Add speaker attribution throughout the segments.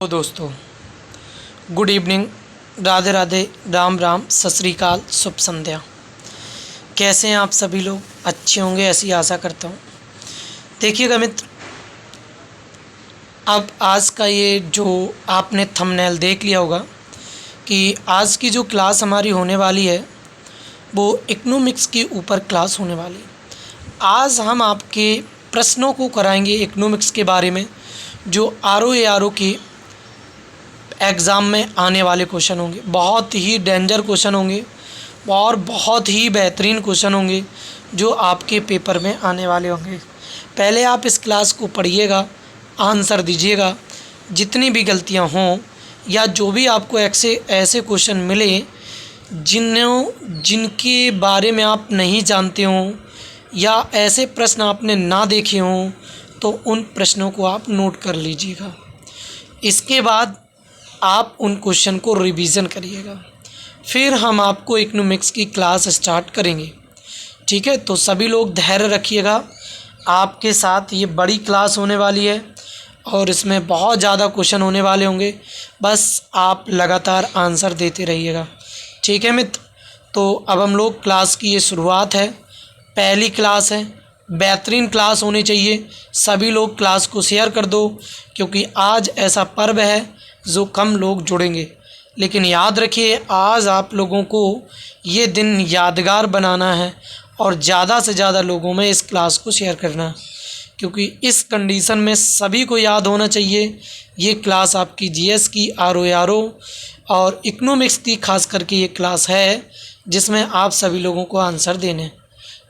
Speaker 1: तो दोस्तों, good evening, Radhe Radhe, Ram Ram, सत श्री अकाल, शुभ संध्या। कैसे हैं आप सभी लोग? अच्छे होंगे ऐसी आशा करता हूँ। देखिएगा मित्र, अब आज का ये जो आपने थंबनेल देख लिया होगा कि आज की जो क्लास हमारी होने वाली है वो इकोनॉमिक्स के ऊपर क्लास होने वाली है। आज हम आपके प्रश्नों को कराएंगे इकोनॉमिक्स के बारे में, जो आर ओ के एग्ज़ाम में आने वाले क्वेश्चन होंगे। बहुत ही डेंजर क्वेश्चन होंगे और बहुत ही बेहतरीन क्वेश्चन होंगे जो आपके पेपर में आने वाले होंगे। पहले आप इस क्लास को पढ़िएगा, आंसर दीजिएगा। जितनी भी गलतियां हों या जो भी आपको ऐसे क्वेश्चन मिले जिनके बारे में आप नहीं जानते हों या ऐसे प्रश्न आपने ना देखे हों, तो उन प्रश्नों को आप नोट कर लीजिएगा। इसके बाद आप उन क्वेश्चन को रिवीजन करिएगा, फिर हम आपको इकोनॉमिक्स की क्लास स्टार्ट करेंगे। ठीक है, तो सभी लोग धैर्य रखिएगा। आपके साथ ये बड़ी क्लास होने वाली है और इसमें बहुत ज़्यादा क्वेश्चन होने वाले होंगे। बस आप लगातार आंसर देते रहिएगा। ठीक है मित्र, तो अब हम लोग क्लास की ये शुरुआत है, पहली क्लास है, बेहतरीन क्लास होनी चाहिए। सभी लोग क्लास को शेयर कर दो, क्योंकि आज ऐसा पर्व है जो कम लोग जुड़ेंगे। लेकिन याद रखिए, आज आप लोगों को ये दिन यादगार बनाना है और ज़्यादा से ज़्यादा लोगों में इस क्लास को शेयर करना है, क्योंकि इस कंडीशन में सभी को याद होना चाहिए ये क्लास आपकी जीएस की, आर ओ और इकोनॉमिक्स की खास करके ये क्लास है जिसमें आप सभी लोगों को आंसर देने हैं।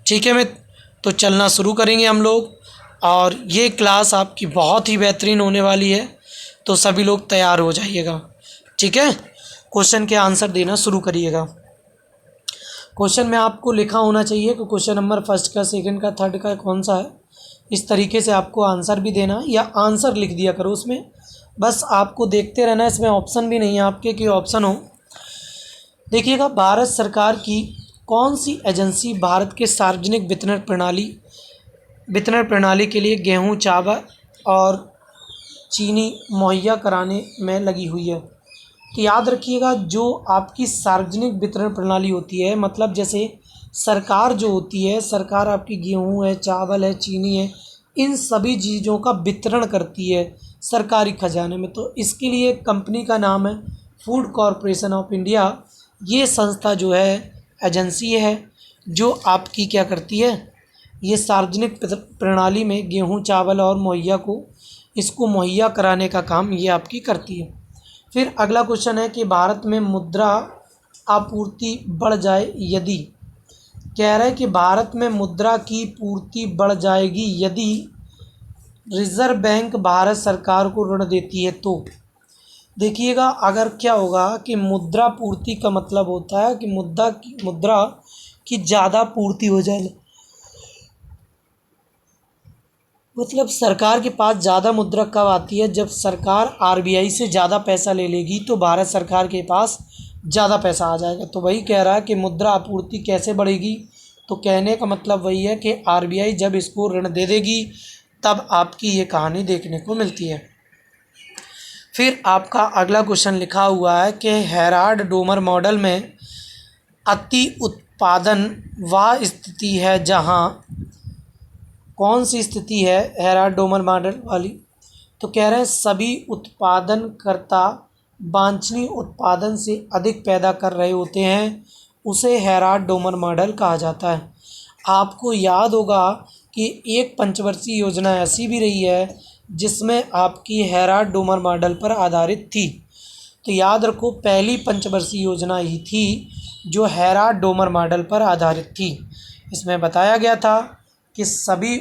Speaker 1: ठीक है मित्र, तो चलना शुरू करेंगे हम लोग, और ये क्लास आपकी बहुत ही बेहतरीन होने वाली है, तो सभी लोग तैयार हो जाइएगा। ठीक है, क्वेश्चन के आंसर देना शुरू करिएगा। क्वेश्चन में आपको लिखा होना चाहिए कि क्वेश्चन नंबर फर्स्ट का, सेकंड का, थर्ड का कौन सा है। इस तरीके से आपको आंसर भी देना, या आंसर लिख दिया करो उसमें, बस आपको देखते रहना। इसमें ऑप्शन भी नहीं है आपके कि ऑप्शन हो। देखिएगा, भारत सरकार की कौन सी एजेंसी भारत के सार्वजनिक वितरण प्रणाली के लिए गेहूँ, चावल और चीनी मुहैया कराने में लगी हुई है। तो याद रखिएगा, जो आपकी सार्वजनिक वितरण प्रणाली होती है, मतलब जैसे सरकार जो होती है, सरकार आपकी गेहूं है, चावल है, चीनी है, इन सभी चीज़ों का वितरण करती है सरकारी खजाने में। तो इसके लिए कंपनी का नाम है फूड कॉरपोरेशन ऑफ इंडिया। ये संस्था जो है, एजेंसी है जो आपकी क्या करती है, ये सार्वजनिक प्रणाली में गेहूँ, चावल और इसको मुहैया कराने का काम ये आपकी करती है। फिर अगला क्वेश्चन है कि भारत में मुद्रा आपूर्ति बढ़ जाए यदि, कह रहा है कि भारत में मुद्रा की पूर्ति बढ़ जाएगी यदि रिजर्व बैंक भारत सरकार को ऋण देती है। तो देखिएगा, अगर क्या होगा कि मुद्रा पूर्ति का मतलब होता है कि मुद्रा की ज़्यादा पूर्ति हो जाए, मतलब सरकार के पास ज़्यादा मुद्रा कब आती है, जब सरकार आरबीआई से ज़्यादा पैसा ले लेगी तो भारत सरकार के पास ज़्यादा पैसा आ जाएगा। तो वही कह रहा है कि मुद्रा आपूर्ति कैसे बढ़ेगी, तो कहने का मतलब वही है कि आरबीआई जब इसको ऋण दे देगी तब आपकी ये कहानी देखने को मिलती है। फिर आपका अगला क्वेश्चन लिखा हुआ है कि हेराल्ड डोमर मॉडल में अति उत्पादन वह स्थिति है जहाँ, कौन सी स्थिति है हेराल्ड डोमर मॉडल वाली, तो कह रहे हैं सभी उत्पादनकर्ता वांछनीय उत्पादन से अधिक पैदा कर रहे होते हैं, उसे हेराल्ड डोमर मॉडल कहा जाता है। आपको याद होगा कि एक पंचवर्षीय योजना ऐसी भी रही है जिसमें आपकी हेराल्ड डोमर मॉडल पर आधारित थी। तो याद रखो, पहली पंचवर्षीय योजना ही थी जो हेराल्ड डोमर मॉडल पर आधारित थी। इसमें बताया गया था कि सभी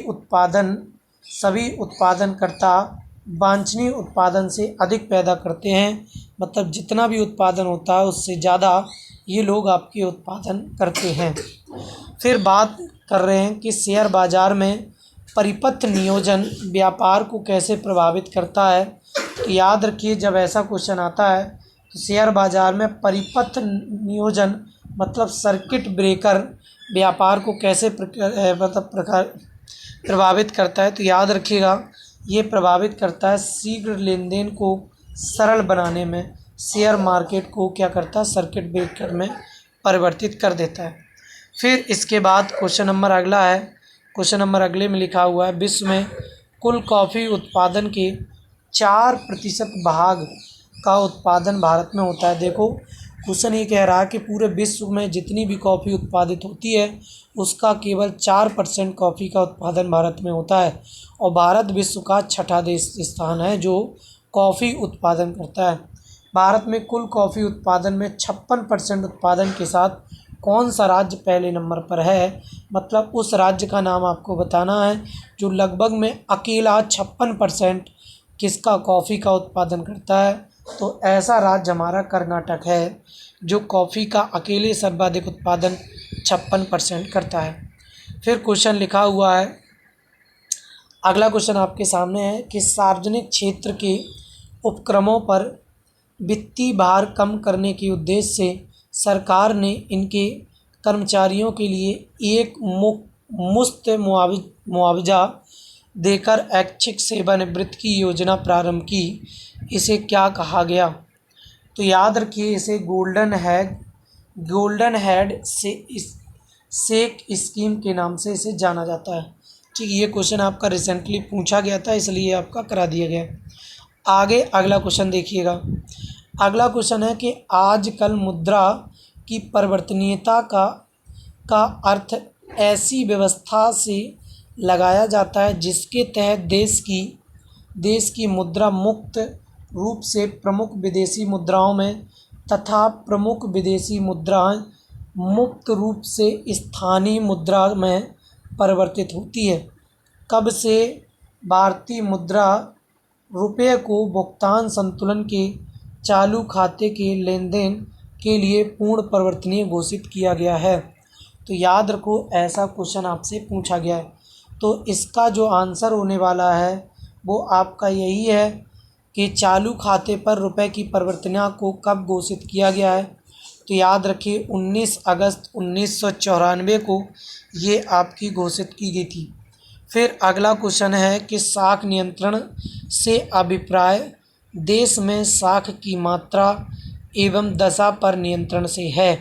Speaker 1: उत्पादनकर्ता वांछनीय उत्पादन से अधिक पैदा करते हैं, मतलब जितना भी उत्पादन होता है उससे ज़्यादा ये लोग आपके उत्पादन करते हैं। फिर बात कर रहे हैं कि शेयर बाज़ार में परिपत्र नियोजन व्यापार को कैसे प्रभावित करता है। तो याद रखिए, जब ऐसा क्वेश्चन आता है तो शेयर बाज़ार में परिपत्र नियोजन मतलब सर्किट ब्रेकर व्यापार को कैसे प्रभावित करता है। तो याद रखिएगा, ये प्रभावित करता है शीघ्र लेन देन को सरल बनाने में शेयर मार्केट को क्या करता है, सर्किट ब्रेकर में परिवर्तित कर देता है। फिर इसके बाद क्वेश्चन नंबर अगला है, क्वेश्चन नंबर अगले में लिखा हुआ है, विश्व में कुल कॉफ़ी उत्पादन के 4% भाग का उत्पादन भारत में होता है। देखो क्वेश्चन ये कह रहा है कि पूरे विश्व में जितनी भी कॉफ़ी उत्पादित होती है उसका केवल 4% कॉफ़ी का उत्पादन भारत में होता है, और भारत विश्व का छठा देश स्थान है जो कॉफ़ी उत्पादन करता है। भारत में कुल कॉफ़ी उत्पादन में 56% उत्पादन के साथ कौन सा राज्य पहले नंबर पर है, मतलब उस राज्य का नाम आपको बताना है जो लगभग में अकेला 56% किसका कॉफ़ी का उत्पादन करता है। तो ऐसा राज्य हमारा कर्नाटक है जो कॉफ़ी का अकेले सर्वाधिक उत्पादन 56% करता है। फिर क्वेश्चन लिखा हुआ है, अगला क्वेश्चन आपके सामने है कि सार्वजनिक क्षेत्र के उपक्रमों पर वित्तीय भार कम करने के उद्देश्य से सरकार ने इनके कर्मचारियों के लिए एक मुफ्त मुआवजा देकर ऐच्छिक सेवानिवृत्ति की योजना प्रारंभ की। इसे क्या कहा गया? तो याद रखिए इसे गोल्डन हेड से शेक स्कीम के नाम से इसे जाना जाता है। ठीक, ये क्वेश्चन आपका रिसेंटली पूछा गया था इसलिए आपका करा दिया गया। आगे अगला क्वेश्चन देखिएगा। अगला क्वेश्चन है कि आजकल मुद्रा की परिवर्तनीयता का अर्थ ऐसी व्यवस्था से लगाया जाता है जिसके तहत देश की मुद्रा मुक्त रूप से प्रमुख विदेशी मुद्राओं में तथा प्रमुख विदेशी मुद्राएं मुक्त रूप से स्थानीय मुद्रा में परिवर्तित होती है। कब से भारतीय मुद्रा रुपये को भुगतान संतुलन के चालू खाते के लेन देन के लिए पूर्ण परिवर्तनीय घोषित किया गया है? तो याद रखो ऐसा क्वेश्चन आपसे पूछा गया है। तो इसका जो आंसर होने वाला है वो आपका यही है कि चालू खाते पर रुपए की परिवर्तनीयता को कब घोषित किया गया है। तो याद रखिए 19 अगस्त 1994 को ये आपकी घोषित की गई थी। फिर अगला क्वेश्चन है कि साख नियंत्रण से अभिप्राय देश में साख की मात्रा एवं दशा पर नियंत्रण से है।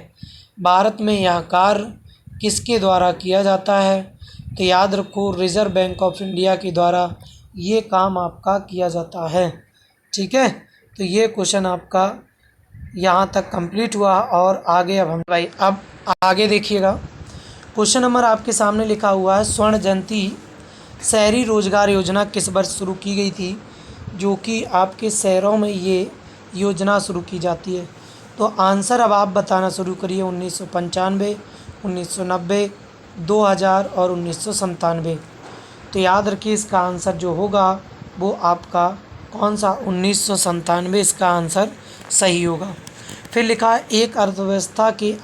Speaker 1: भारत में यह कार्य किसके द्वारा किया जाता है? तो याद रखो रिजर्व बैंक ऑफ इंडिया के द्वारा ये काम आपका किया जाता है। ठीक है, तो ये क्वेश्चन आपका यहाँ तक कंप्लीट हुआ। और आगे अब आगे देखिएगा। क्वेश्चन नंबर आपके सामने लिखा हुआ है, स्वर्ण जयंती शहरी रोजगार योजना किस वर्ष शुरू की गई थी? जो कि आपके शहरों में ये योजना शुरू की जाती है। तो आंसर अब आप बताना शुरू करिए। 1995, 1990, 2000 और 1997। तो याद रखिए इसका आंसर जो होगा वो आपका कौन सा 1997 इसका आंसर सही होगा। फिर लिखा है एक अर्थव्यवस्था की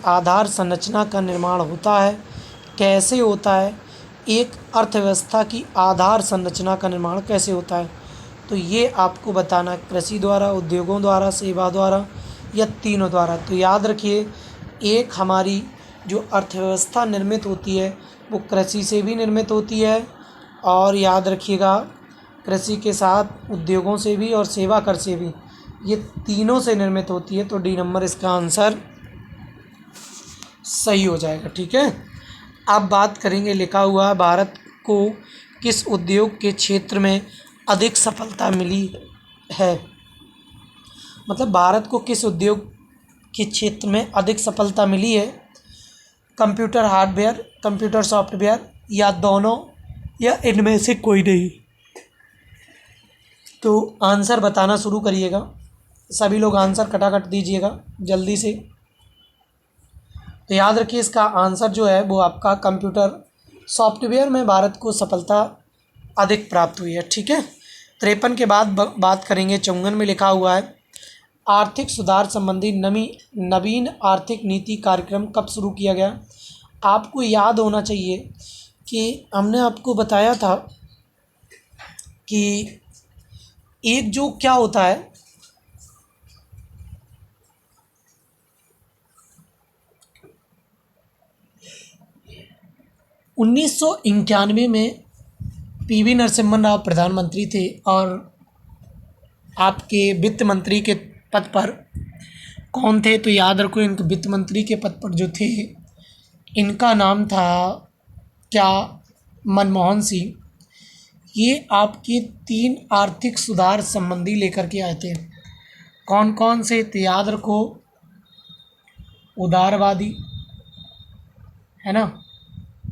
Speaker 1: आधार संरचना का निर्माण होता है। कैसे होता है? एक अर्थव्यवस्था की आधार संरचना का निर्माण कैसे होता है? तो ये आपको बताना है कृषि द्वारा, उद्योगों द्वारा, सेवा द्वारा या तीनों द्वारा। तो याद रखिए एक हमारी जो अर्थव्यवस्था निर्मित होती है वो कृषि से भी निर्मित होती है, और याद रखिएगा कृषि के साथ उद्योगों से भी और सेवा कर से भी, ये तीनों से निर्मित होती है। तो डी नंबर इसका आंसर सही हो जाएगा। ठीक है, अब बात करेंगे लिखा हुआ भारत को किस उद्योग के क्षेत्र में अधिक सफलता मिली है। मतलब भारत को किस उद्योग के क्षेत्र में अधिक सफलता मिली है? कंप्यूटर हार्डवेयर, कंप्यूटर सॉफ्टवेयर या दोनों या इनमें से कोई नहीं? तो आंसर बताना शुरू करिएगा। सभी लोग आंसर कटाकट दीजिएगा जल्दी से। तो याद रखिए इसका आंसर जो है वो आपका कंप्यूटर सॉफ्टवेयर में भारत को सफलता अधिक प्राप्त हुई है। ठीक है, 53 के बाद बात करेंगे। 54 में लिखा हुआ है आर्थिक सुधार संबंधी नवीन आर्थिक नीति कार्यक्रम कब शुरू किया गया? आपको याद होना चाहिए कि हमने आपको बताया था कि एक जो क्या होता है 1991 में पीवी नरसिम्हा राव प्रधानमंत्री थे और आपके वित्त मंत्री के पद पर कौन थे? तो याद रखो, इनके वित्त मंत्री के पद पर जो थे इनका नाम था क्या? मनमोहन सिंह। ये आपके 3 आर्थिक सुधार संबंधी लेकर के आए थे। कौन कौन से? तो याद रखो, उदारवादी, है ना,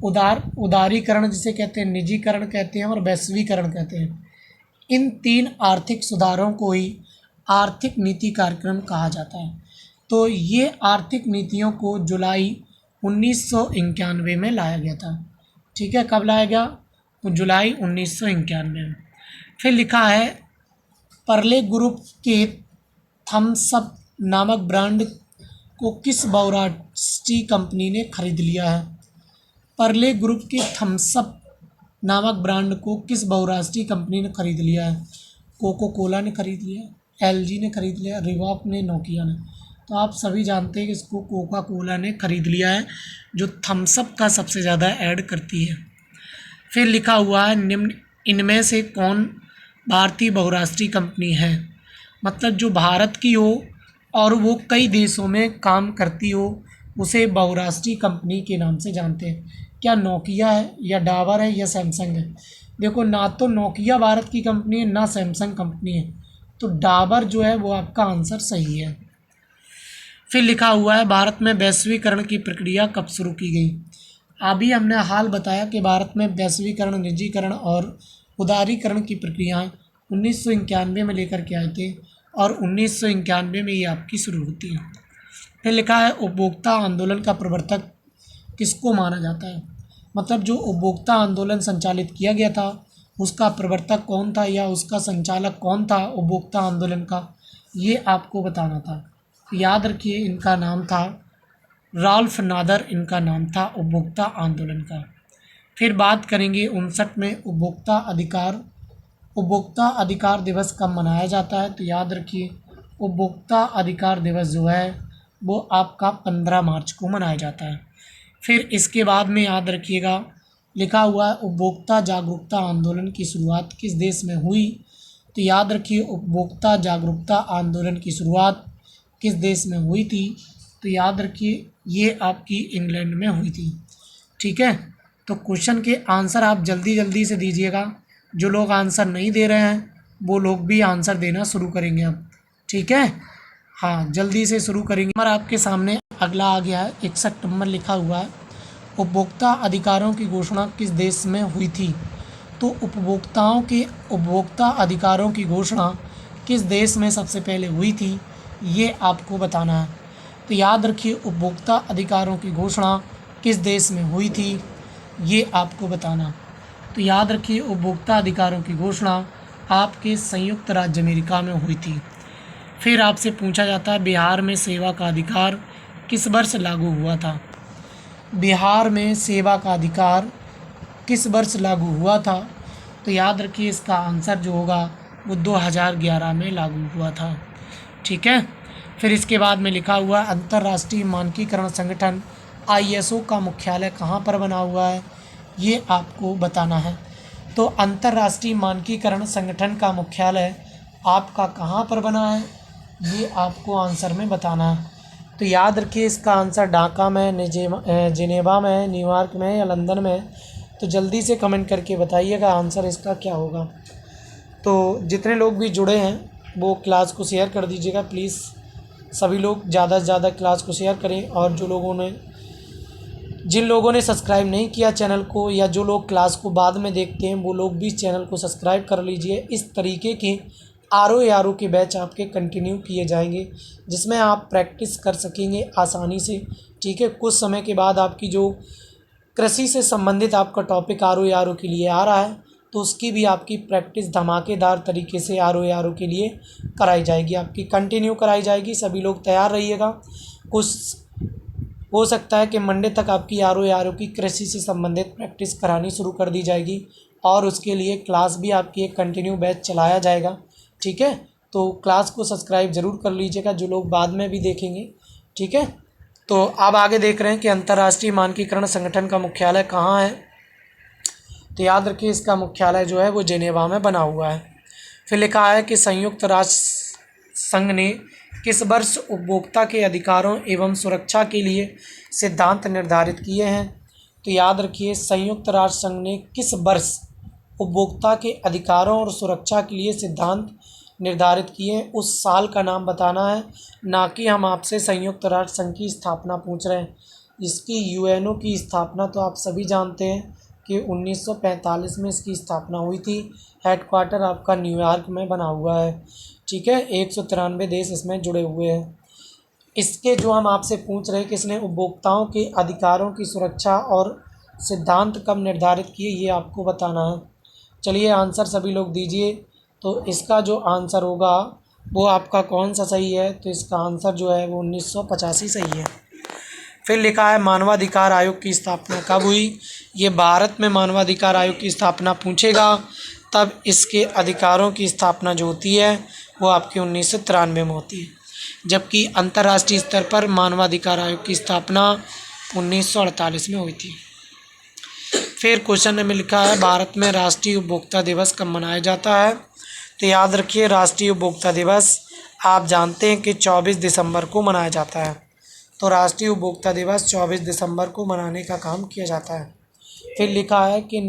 Speaker 1: उदारीकरण जिसे कहते हैं, निजीकरण कहते हैं और वैश्वीकरण कहते हैं। इन 3 आर्थिक सुधारों को ही आर्थिक नीति कार्यक्रम कहा जाता है। तो ये आर्थिक नीतियों को जुलाई 1991 में लाया गया था। ठीक है, कब लाया गया? तो जुलाई 1991 में। फिर लिखा है परले ग्रुप के थम्स अप नामक ब्रांड को किस बहुराष्ट्रीय कंपनी ने खरीद लिया है? परले ग्रुप के थम्स अप नामक ब्रांड को किस बहुराष्ट्रीय कंपनी ने खरीद लिया है? कोको कोला ने खरीद लिया, एलजी ने खरीद लिया, रिबॉक ने, नोकिया ने। तो आप सभी जानते हैं कि इसको कोका कोला ने खरीद लिया है, जो थम्स अप का सबसे ज़्यादा ऐड करती है। फिर लिखा हुआ है निम्न इनमें से कौन भारतीय बहुराष्ट्रीय कंपनी है? मतलब जो भारत की हो और वो कई देशों में काम करती हो, उसे बहुराष्ट्रीय कंपनी के नाम से जानते हैं। क्या नोकिया है या डाबर है या सैमसंग है? देखो, ना तो नोकिया भारत की कंपनी है, ना सैमसंग कंपनी है, तो डाबर जो है वो आपका आंसर सही है। फिर लिखा हुआ है भारत में वैश्वीकरण की प्रक्रिया कब शुरू की गई? अभी हमने हाल बताया कि भारत में वैश्वीकरण, निजीकरण और उदारीकरण की प्रक्रियाएं 1991 में लेकर के आए थे और 1991 में ये आपकी शुरू होती है। फिर लिखा है उपभोक्ता आंदोलन का प्रवर्तक किसको माना जाता है? मतलब जो उपभोक्ता आंदोलन संचालित किया गया था उसका प्रवर्तक कौन था या उसका संचालक कौन था उपभोक्ता आंदोलन का, ये आपको बताना था। याद रखिए, इनका नाम था राल्फ नादर, इनका नाम था उपभोक्ता आंदोलन का। फिर बात करेंगे 59 में उपभोक्ता अधिकार दिवस कब मनाया जाता है? तो याद रखिए, उपभोक्ता अधिकार दिवस जो है वो आपका 15 मार्च को मनाया जाता है। फिर इसके बाद में याद रखिएगा, लिखा हुआ है उपभोक्ता जागरूकता आंदोलन की शुरुआत किस देश में हुई? तो याद रखिए, उपभोक्ता जागरूकता आंदोलन की शुरुआत किस देश में हुई थी? तो याद रखिए, ये आपकी इंग्लैंड में हुई थी। ठीक है, तो क्वेश्चन के आंसर आप जल्दी जल्दी से दीजिएगा। जो लोग आंसर नहीं दे रहे हैं वो लोग भी आंसर देना शुरू करेंगे अब। ठीक है, हाँ, जल्दी से शुरू करेंगे। नंबर आपके सामने अगला आ गया है, 61 नंबर लिखा हुआ है उपभोक्ता अधिकारों की घोषणा किस देश में हुई थी? तो उपभोक्ता अधिकारों की घोषणा किस देश में सबसे पहले हुई थी, ये आपको बताना है। तो याद रखिए, उपभोक्ता अधिकारों की घोषणा किस देश में हुई थी, ये आपको बताना। तो याद रखिए, उपभोक्ता अधिकारों की घोषणा आपके संयुक्त राज्य अमेरिका में हुई थी। फिर आपसे पूछा जाता है बिहार में सेवा का अधिकार किस वर्ष लागू हुआ था? बिहार में सेवा का अधिकार किस वर्ष लागू हुआ था? तो याद रखिए, इसका आंसर जो होगा वो 2011 में लागू हुआ था। ठीक है, फिर इसके बाद में लिखा हुआ अंतर्राष्ट्रीय मानकीकरण संगठन ISO का मुख्यालय कहाँ पर बना हुआ है, ये आपको बताना है। तो अंतर्राष्ट्रीय मानकीकरण संगठन का मुख्यालय आपका कहाँ पर बना है, ये आपको आंसर में बताना है। तो याद रखिए, इसका आंसर ढाका में, जिनेवा में, न्यूयॉर्क में या लंदन में। तो जल्दी से कमेंट करके बताइएगा आंसर इसका क्या होगा। तो जितने लोग भी जुड़े हैं वो क्लास को शेयर कर दीजिएगा प्लीज़। सभी लोग ज़्यादा से ज़्यादा क्लास को शेयर करें, और जिन लोगों ने सब्सक्राइब नहीं किया चैनल को, या जो लोग क्लास को बाद में देखते हैं, वो लोग भी चैनल को सब्सक्राइब कर लीजिए। इस तरीके के RO के बैच आपके कंटिन्यू किए जाएंगे, जिसमें आप प्रैक्टिस कर सकेंगे आसानी से। ठीक है, कुछ समय के बाद आपकी जो कृषि से संबंधित आपका टॉपिक RO के लिए आ रहा है, तो उसकी भी आपकी प्रैक्टिस धमाकेदार तरीके से RO के लिए कराई जाएगी, आपकी कंटिन्यू कराई जाएगी। सभी लोग तैयार रहिएगा। कुछ हो सकता है कि मंडे तक आपकी RO की कृषि से संबंधित प्रैक्टिस करानी शुरू कर दी जाएगी, और उसके लिए क्लास भी आपकी एक कंटिन्यू बैच चलाया जाएगा। ठीक है, तो क्लास को सब्सक्राइब ज़रूर कर लीजिएगा, जो लोग बाद में भी देखेंगे। ठीक है, तो अब आगे देख रहे हैं कि अंतर्राष्ट्रीय मानकीकरण संगठन का मुख्यालय कहाँ है। तो याद रखिए इसका मुख्यालय जो है वो जेनेवा में बना हुआ है। फिर लिखा है कि संयुक्त राष्ट्र संघ ने किस वर्ष उपभोक्ता के अधिकारों एवं सुरक्षा के लिए सिद्धांत निर्धारित किए हैं। तो याद रखिए संयुक्त राष्ट्र संघ ने किस वर्ष उपभोक्ता के अधिकारों और सुरक्षा के लिए सिद्धांत निर्धारित किए हैं, उस साल का नाम बताना है, ना कि हम आपसे संयुक्त राष्ट्र संघ की स्थापना पूछ रहे हैं। इसकी यूएनओ की स्थापना तो आप सभी जानते हैं कि 1945 में इसकी स्थापना हुई थी। हेडक्वार्टर आपका न्यूयॉर्क में बना हुआ है। ठीक है, 193 देश इसमें जुड़े हुए हैं। इसके जो हम आपसे पूछ रहे हैं कि इसने उपभोक्ताओं के अधिकारों की सुरक्षा और सिद्धांत कब निर्धारित किए, ये आपको बताना है। चलिए आंसर सभी लोग दीजिए। तो इसका जो आंसर होगा वो आपका कौन सा सही है, तो इसका आंसर जो है वो 1985 सही है। फिर लिखा है मानवाधिकार आयोग की स्थापना कब हुई। ये भारत में मानवाधिकार आयोग की स्थापना पूछेगा तब इसके अधिकारों की स्थापना जो होती है वो आपकी 1993 में होती है, जबकि अंतर्राष्ट्रीय स्तर पर मानवाधिकार आयोग की स्थापना 1948 में हुई थी। फिर क्वेश्चन में लिखा है भारत में राष्ट्रीय उपभोक्ता दिवस कब मनाया जाता है। तो याद रखिए राष्ट्रीय उपभोक्ता दिवस आप जानते हैं कि 24 दिसंबर को मनाया जाता है। तो राष्ट्रीय उपभोक्ता दिवस 24 दिसंबर को मनाने का काम किया जाता है। फिर लिखा है कि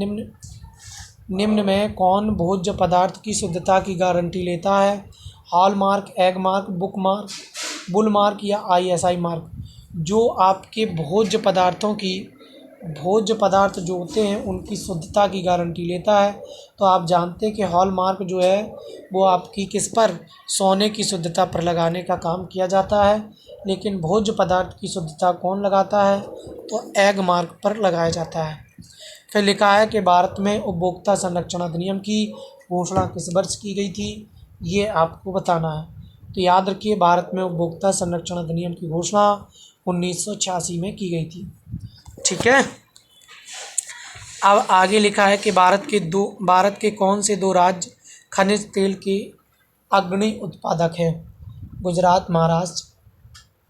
Speaker 1: निम्न में कौन भोज्य पदार्थ की शुद्धता की गारंटी लेता है। Hallmark, egg mark, book mark, bull mark या ISI मार्क। जो आपके भोज्य पदार्थ जो होते हैं उनकी शुद्धता की गारंटी लेता है। तो आप जानते हैं कि हॉलमार्क जो है वो आपकी किस पर, सोने की शुद्धता पर लगाने का काम किया जाता है, लेकिन भोज्य पदार्थ की शुद्धता कौन लगाता है, तो एग मार्क पर लगाया जाता है। फिर लिखा है कि भारत में उपभोक्ता संरक्षण अधिनियम की घोषणा किस वर्ष की गई थी, ये आपको बताना है। तो याद रखिए भारत में उपभोक्ता संरक्षण अधिनियम की घोषणा 1986 में की गई थी। ठीक है, अब आगे लिखा है कि भारत के कौन से दो राज्य खनिज तेल के अग्रणी उत्पादक हैं।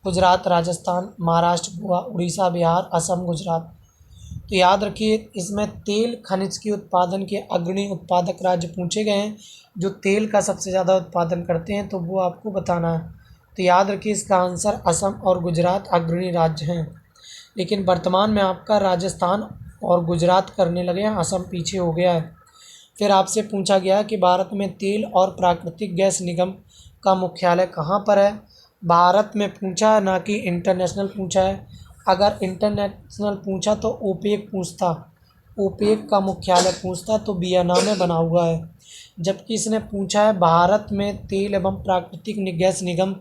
Speaker 1: गुजरात राजस्थान, महाराष्ट्र, गोवा, उड़ीसा, बिहार, असम, गुजरात। तो याद रखिए इसमें तेल खनिज के उत्पादन के अग्रणी उत्पादक राज्य पूछे गए हैं। जो तेल का सबसे ज़्यादा उत्पादन करते हैं तो वो आपको बताना है। तो याद रखिए इसका आंसर असम और गुजरात अग्रणी राज्य हैं, लेकिन वर्तमान में आपका राजस्थान और गुजरात करने लगे हैं, असम पीछे हो गया है। फिर आपसे पूछा गया कि भारत में तेल और प्राकृतिक गैस निगम का मुख्यालय कहाँ पर है। भारत में पूछा, ना कि इंटरनेशनल पूछा है। अगर इंटरनेशनल पूछा तो ओपेक का मुख्यालय पूछता तो वियना में बना हुआ है, जबकि इसने पूछा है भारत में तेल एवं प्राकृतिक गैस निगम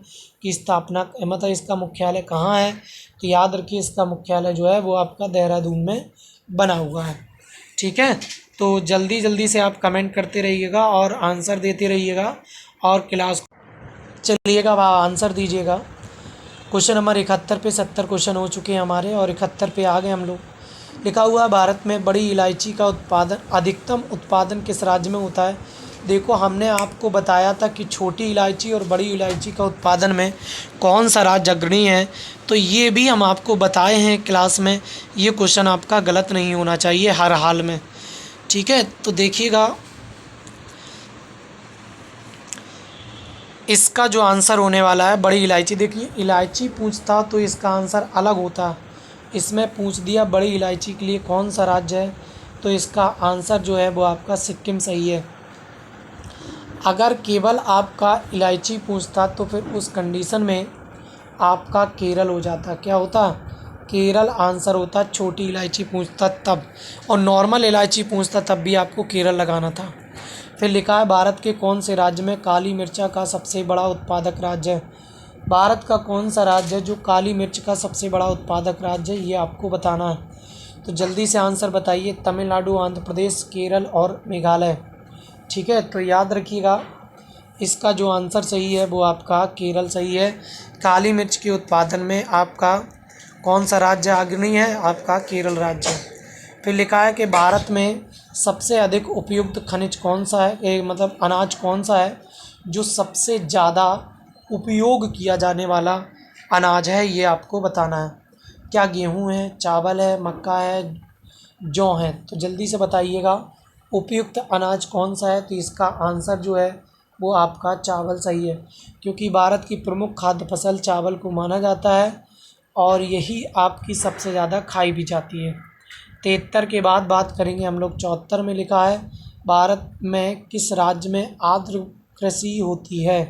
Speaker 1: की स्थापना, मतलब इसका मुख्यालय कहाँ है। तो याद रखिए इसका मुख्यालय जो है वो आपका देहरादून में बना हुआ है। ठीक है, तो जल्दी जल्दी से आप कमेंट करते रहिएगा और आंसर देते रहिएगा और क्लास चलिएगा, आंसर दीजिएगा। क्वेश्चन नंबर 71 पे 70 क्वेश्चन हो चुके हैं हमारे और 71 पे आ गए हम लोग। लिखा हुआ है भारत में बड़ी इलायची का अधिकतम उत्पादन किस राज्य में होता है। देखो हमने आपको बताया था कि छोटी इलायची और बड़ी इलायची का उत्पादन में कौन सा राज्य अग्रणी है, तो ये भी हम आपको बताए हैं क्लास में। ये क्वेश्चन आपका गलत नहीं होना चाहिए हर हाल में। ठीक है, तो देखिएगा इसका जो आंसर होने वाला है बड़ी इलायची। देखिए इलायची पूछता तो इसका आंसर अलग होता, इसमें पूछ दिया बड़ी इलायची के लिए कौन सा राज्य है, तो इसका आंसर जो है वो आपका सिक्किम सही है। अगर केवल आपका इलायची पूछता तो फिर उस कंडीशन में आपका केरल हो जाता। क्या होता, केरल आंसर होता। छोटी इलायची पूछता तब, और नॉर्मल इलायची पूछता तब भी आपको केरल लगाना था। फिर लिखा है भारत के कौन से राज्य में काली मिर्चा का सबसे बड़ा उत्पादक राज्य है। भारत का कौन सा राज्य है जो काली मिर्च का सबसे बड़ा उत्पादक राज्य है, ये आपको बताना है। तो जल्दी से आंसर बताइए। तमिलनाडु, आंध्र प्रदेश, केरल और मेघालय। ठीक है, तो याद रखिएगा इसका जो आंसर सही है वो आपका केरल सही है। काली मिर्च के उत्पादन में आपका कौन सा राज्य अग्रणी है, आपका केरल राज्य। फिर लिखा है कि भारत में सबसे अधिक उपयुक्त खनिज कौन सा है, मतलब अनाज कौन सा है जो सबसे ज़्यादा उपयोग किया जाने वाला अनाज है, ये आपको बताना है। क्या गेहूँ है, चावल है, मक्का है, जौ हैं। तो जल्दी से बताइएगा उपयुक्त अनाज कौन सा है। तो इसका आंसर जो है वो आपका चावल सही है, क्योंकि भारत की प्रमुख खाद्य फसल चावल को माना जाता है और यही आपकी सबसे ज़्यादा खाई भी जाती है। 73 के बाद बात करेंगे हम लोग। 74 में लिखा है भारत में किस राज्य में आर्द्र कृषि होती है।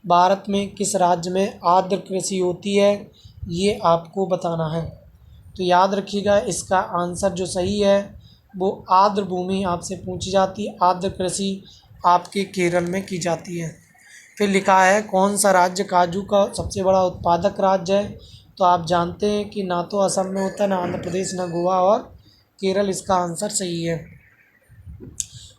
Speaker 1: भारत में किस राज्य में आर्द्र कृषि होती है, ये आपको बताना है। तो याद रखिएगा इसका आंसर जो सही है वो आर्द्र भूमि आपसे पूछी जाती है। आर्द्र कृषि आपके केरल में की जाती है। फिर लिखा है कौन सा राज्य काजू का सबसे बड़ा उत्पादक राज्य है। तो आप जानते हैं कि ना तो असम में होता है, ना आंध्र प्रदेश, ना गोवा और केरल। इसका आंसर सही है।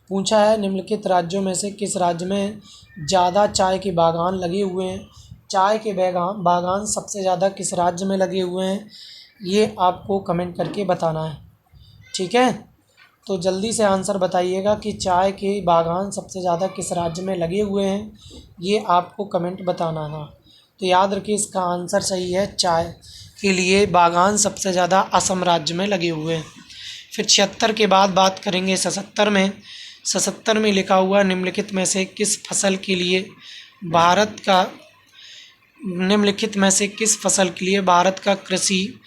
Speaker 1: पूछा है निम्नलिखित राज्यों में से किस राज्य में ज़्यादा चाय के बागान लगे हुए हैं। चाय के बागान सबसे ज़्यादा किस राज्य में लगे हुए हैं, ये आपको कमेंट करके बताना है। ठीक है, तो जल्दी से आंसर बताइएगा कि चाय के बागान सबसे ज़्यादा किस राज्य में लगे हुए हैं, ये आपको कमेंट बताना था। तो याद रखिए इसका आंसर सही है, चाय के लिए बागान सबसे ज़्यादा असम राज्य में लगे हुए हैं। फिर 76 के बाद बात करेंगे 77 में। 77 में लिखा हुआ निम्नलिखित में से किस फसल के लिए भारत का कृषि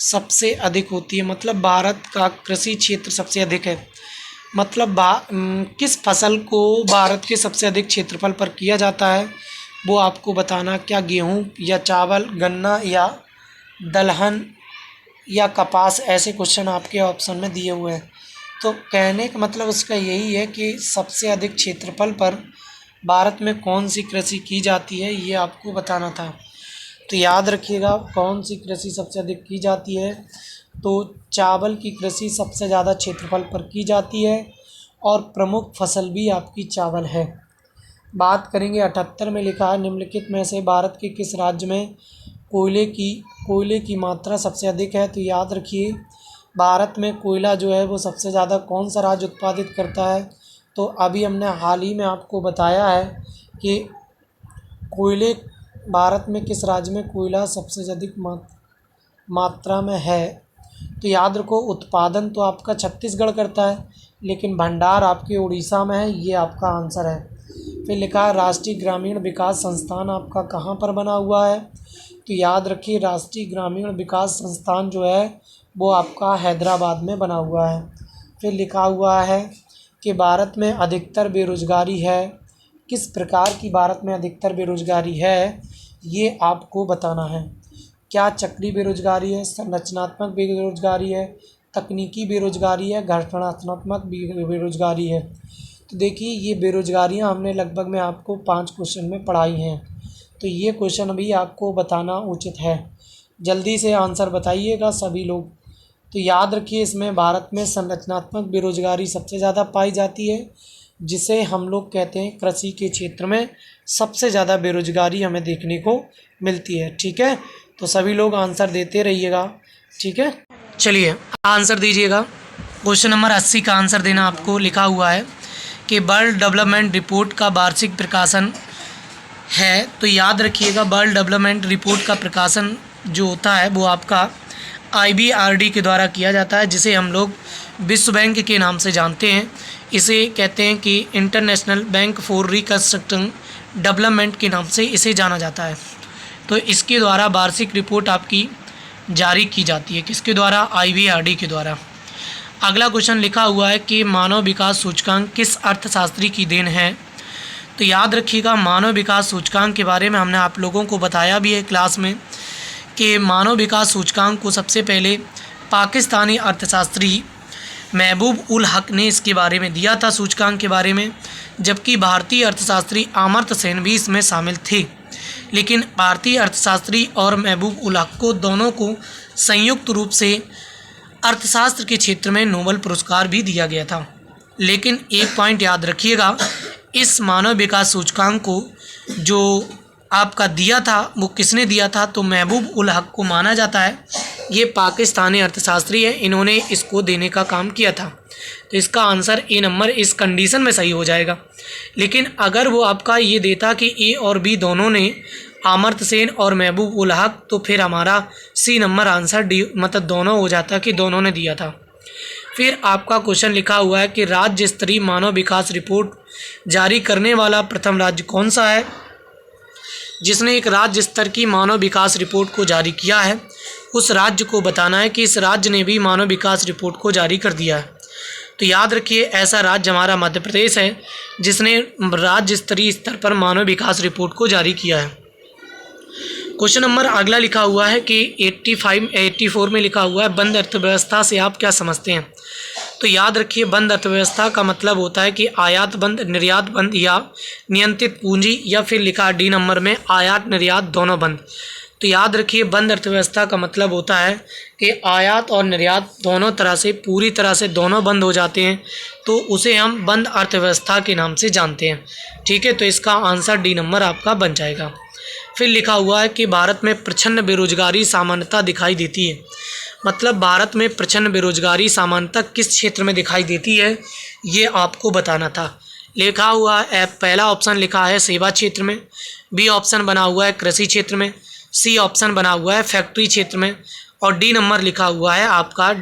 Speaker 1: सबसे अधिक होती है। मतलब भारत का कृषि क्षेत्र सबसे अधिक है। मतलब किस फसल को भारत के सबसे अधिक क्षेत्रफल पर किया जाता है, वो आपको बताना। क्या गेहूँ या चावल, गन्ना या दलहन या कपास, ऐसे क्वेश्चन आपके ऑप्शन में दिए हुए हैं। तो कहने का मतलब उसका यही है कि सबसे अधिक क्षेत्रफल पर भारत में कौन सी कृषि की जाती है, ये आपको बताना था। तो याद रखिएगा कौन सी कृषि सबसे अधिक की जाती है। तो चावल की कृषि सबसे ज़्यादा क्षेत्रफल पर की जाती है और प्रमुख फसल भी आपकी चावल है। बात करेंगे 78 में लिखा है निम्नलिखित में से भारत के किस राज्य में कोयले की मात्रा सबसे अधिक है। तो याद रखिए भारत में कोयला जो है वो सबसे ज़्यादा कौन सा राज्य उत्पादित करता है। तो अभी हमने हाल ही में आपको बताया है कि भारत में किस राज्य में कोयला सबसे अधिक मात्रा में है। तो याद रखो उत्पादन तो आपका छत्तीसगढ़ करता है, लेकिन भंडार आपके उड़ीसा में है, ये आपका आंसर है। फिर लिखा है राष्ट्रीय ग्रामीण विकास संस्थान आपका कहाँ पर बना हुआ है। तो याद रखिए राष्ट्रीय ग्रामीण विकास संस्थान जो है वो आपका हैदराबाद में बना हुआ है। फिर लिखा हुआ है कि भारत में अधिकतर बेरोजगारी है। किस प्रकार की भारत में अधिकतर बेरोजगारी है, ये आपको बताना है। क्या चक्रीय बेरोजगारी है, संरचनात्मक बेरोजगारी है, तकनीकी बेरोजगारी है, घटनात्मक बेरोजगारी है। तो देखिए ये बेरोजगारियां हमने लगभग में आपको 5 क्वेश्चन में पढ़ाई हैं। तो ये क्वेश्चन भी आपको बताना उचित है। जल्दी से आंसर बताइएगा सभी लोग। तो याद रखिए इसमें भारत में संरचनात्मक बेरोजगारी सबसे ज़्यादा पाई जाती है, जिसे हम लोग कहते हैं कृषि के क्षेत्र में सबसे ज़्यादा बेरोजगारी हमें देखने को मिलती है। ठीक है, तो सभी लोग आंसर देते रहिएगा। ठीक है, चलिए आंसर दीजिएगा। क्वेश्चन नंबर 80 का आंसर देना आपको। लिखा हुआ है कि वर्ल्ड डेवलपमेंट रिपोर्ट का वार्षिक प्रकाशन है। तो याद रखिएगा वर्ल्ड डेवलपमेंट रिपोर्ट का प्रकाशन जो होता है वो आपका IBRD के द्वारा किया जाता है, जिसे हम लोग विश्व बैंक के नाम से जानते हैं। इसे कहते हैं कि international bank for reconstruction development के नाम से इसे जाना जाता है। तो इसके द्वारा वार्षिक रिपोर्ट आपकी जारी की जाती है। किसके द्वारा? IBRD के द्वारा। अगला क्वेश्चन लिखा हुआ है कि मानव विकास सूचकांक किस अर्थशास्त्री की देन है। तो याद रखिएगा मानव विकास सूचकांक के बारे में हमने आप लोगों को बताया भी है क्लास में कि मानव विकास सूचकांक को सबसे पहले पाकिस्तानी अर्थशास्त्री महबूब उल हक ने इसके बारे में दिया था सूचकांक के बारे में, जबकि भारतीय अर्थशास्त्री अमर्त्य सेन भी इसमें शामिल थे। लेकिन भारतीय अर्थशास्त्री और महबूब उल हक को दोनों को संयुक्त रूप से अर्थशास्त्र के क्षेत्र में नोबेल पुरस्कार भी दिया गया था। लेकिन एक पॉइंट याद रखिएगा, इस मानव विकास सूचकांक को जो आपका दिया था वो किसने दिया था? तो महबूब उल हक को माना जाता है ये पाकिस्तानी अर्थशास्त्री है, इन्होंने इसको देने का काम किया था। तो इसका आंसर ए नंबर इस कंडीशन में सही हो जाएगा। लेकिन अगर वो आपका ये देता कि ए और बी दोनों ने, अमर्त्य सेन और महबूब उल हक, तो फिर हमारा सी नंबर आंसर डी मतलब दोनों हो जाता कि दोनों ने दिया था। फिर आपका क्वेश्चन लिखा हुआ है कि राज्य स्तरीय मानव विकास रिपोर्ट जारी करने वाला प्रथम राज्य कौन सा है। जिसने एक राज्य स्तर की मानव विकास रिपोर्ट को जारी किया है, उस राज्य को बताना है कि इस राज्य ने भी मानव विकास रिपोर्ट को जारी कर दिया है। तो याद रखिए, ऐसा राज्य हमारा मध्य प्रदेश है जिसने राज्य स्तरीय स्तर पर मानव विकास रिपोर्ट को जारी किया है। क्वेश्चन नंबर अगला लिखा हुआ है कि 84 में लिखा हुआ है, बंद अर्थव्यवस्था से आप क्या समझते हैं। तो याद रखिए, बंद अर्थव्यवस्था का मतलब होता है कि आयात बंद, निर्यात बंद या नियंत्रित पूंजी, या फिर लिखा डी नंबर में आयात निर्यात दोनों बंद। तो याद रखिए, बंद अर्थव्यवस्था का मतलब होता है कि आयात और निर्यात दोनों तरह से, पूरी तरह से दोनों बंद हो जाते हैं, तो उसे हम बंद अर्थव्यवस्था के नाम से जानते हैं। ठीक है, तो इसका आंसर डी नंबर आपका बन जाएगा। फिर लिखा हुआ है कि भारत में प्रचंड बेरोजगारी सामान्यतः दिखाई देती है। मतलब भारत में प्रचंड बेरोजगारी सामान्यतः किस क्षेत्र में दिखाई देती है, ये आपको बताना था। लिखा हुआ है, पहला ऑप्शन लिखा है सेवा क्षेत्र में, बी ऑप्शन बना हुआ है कृषि क्षेत्र में, सी ऑप्शन बना हुआ है फैक्ट्री क्षेत्र में, और डी नंबर लिखा हुआ है आपका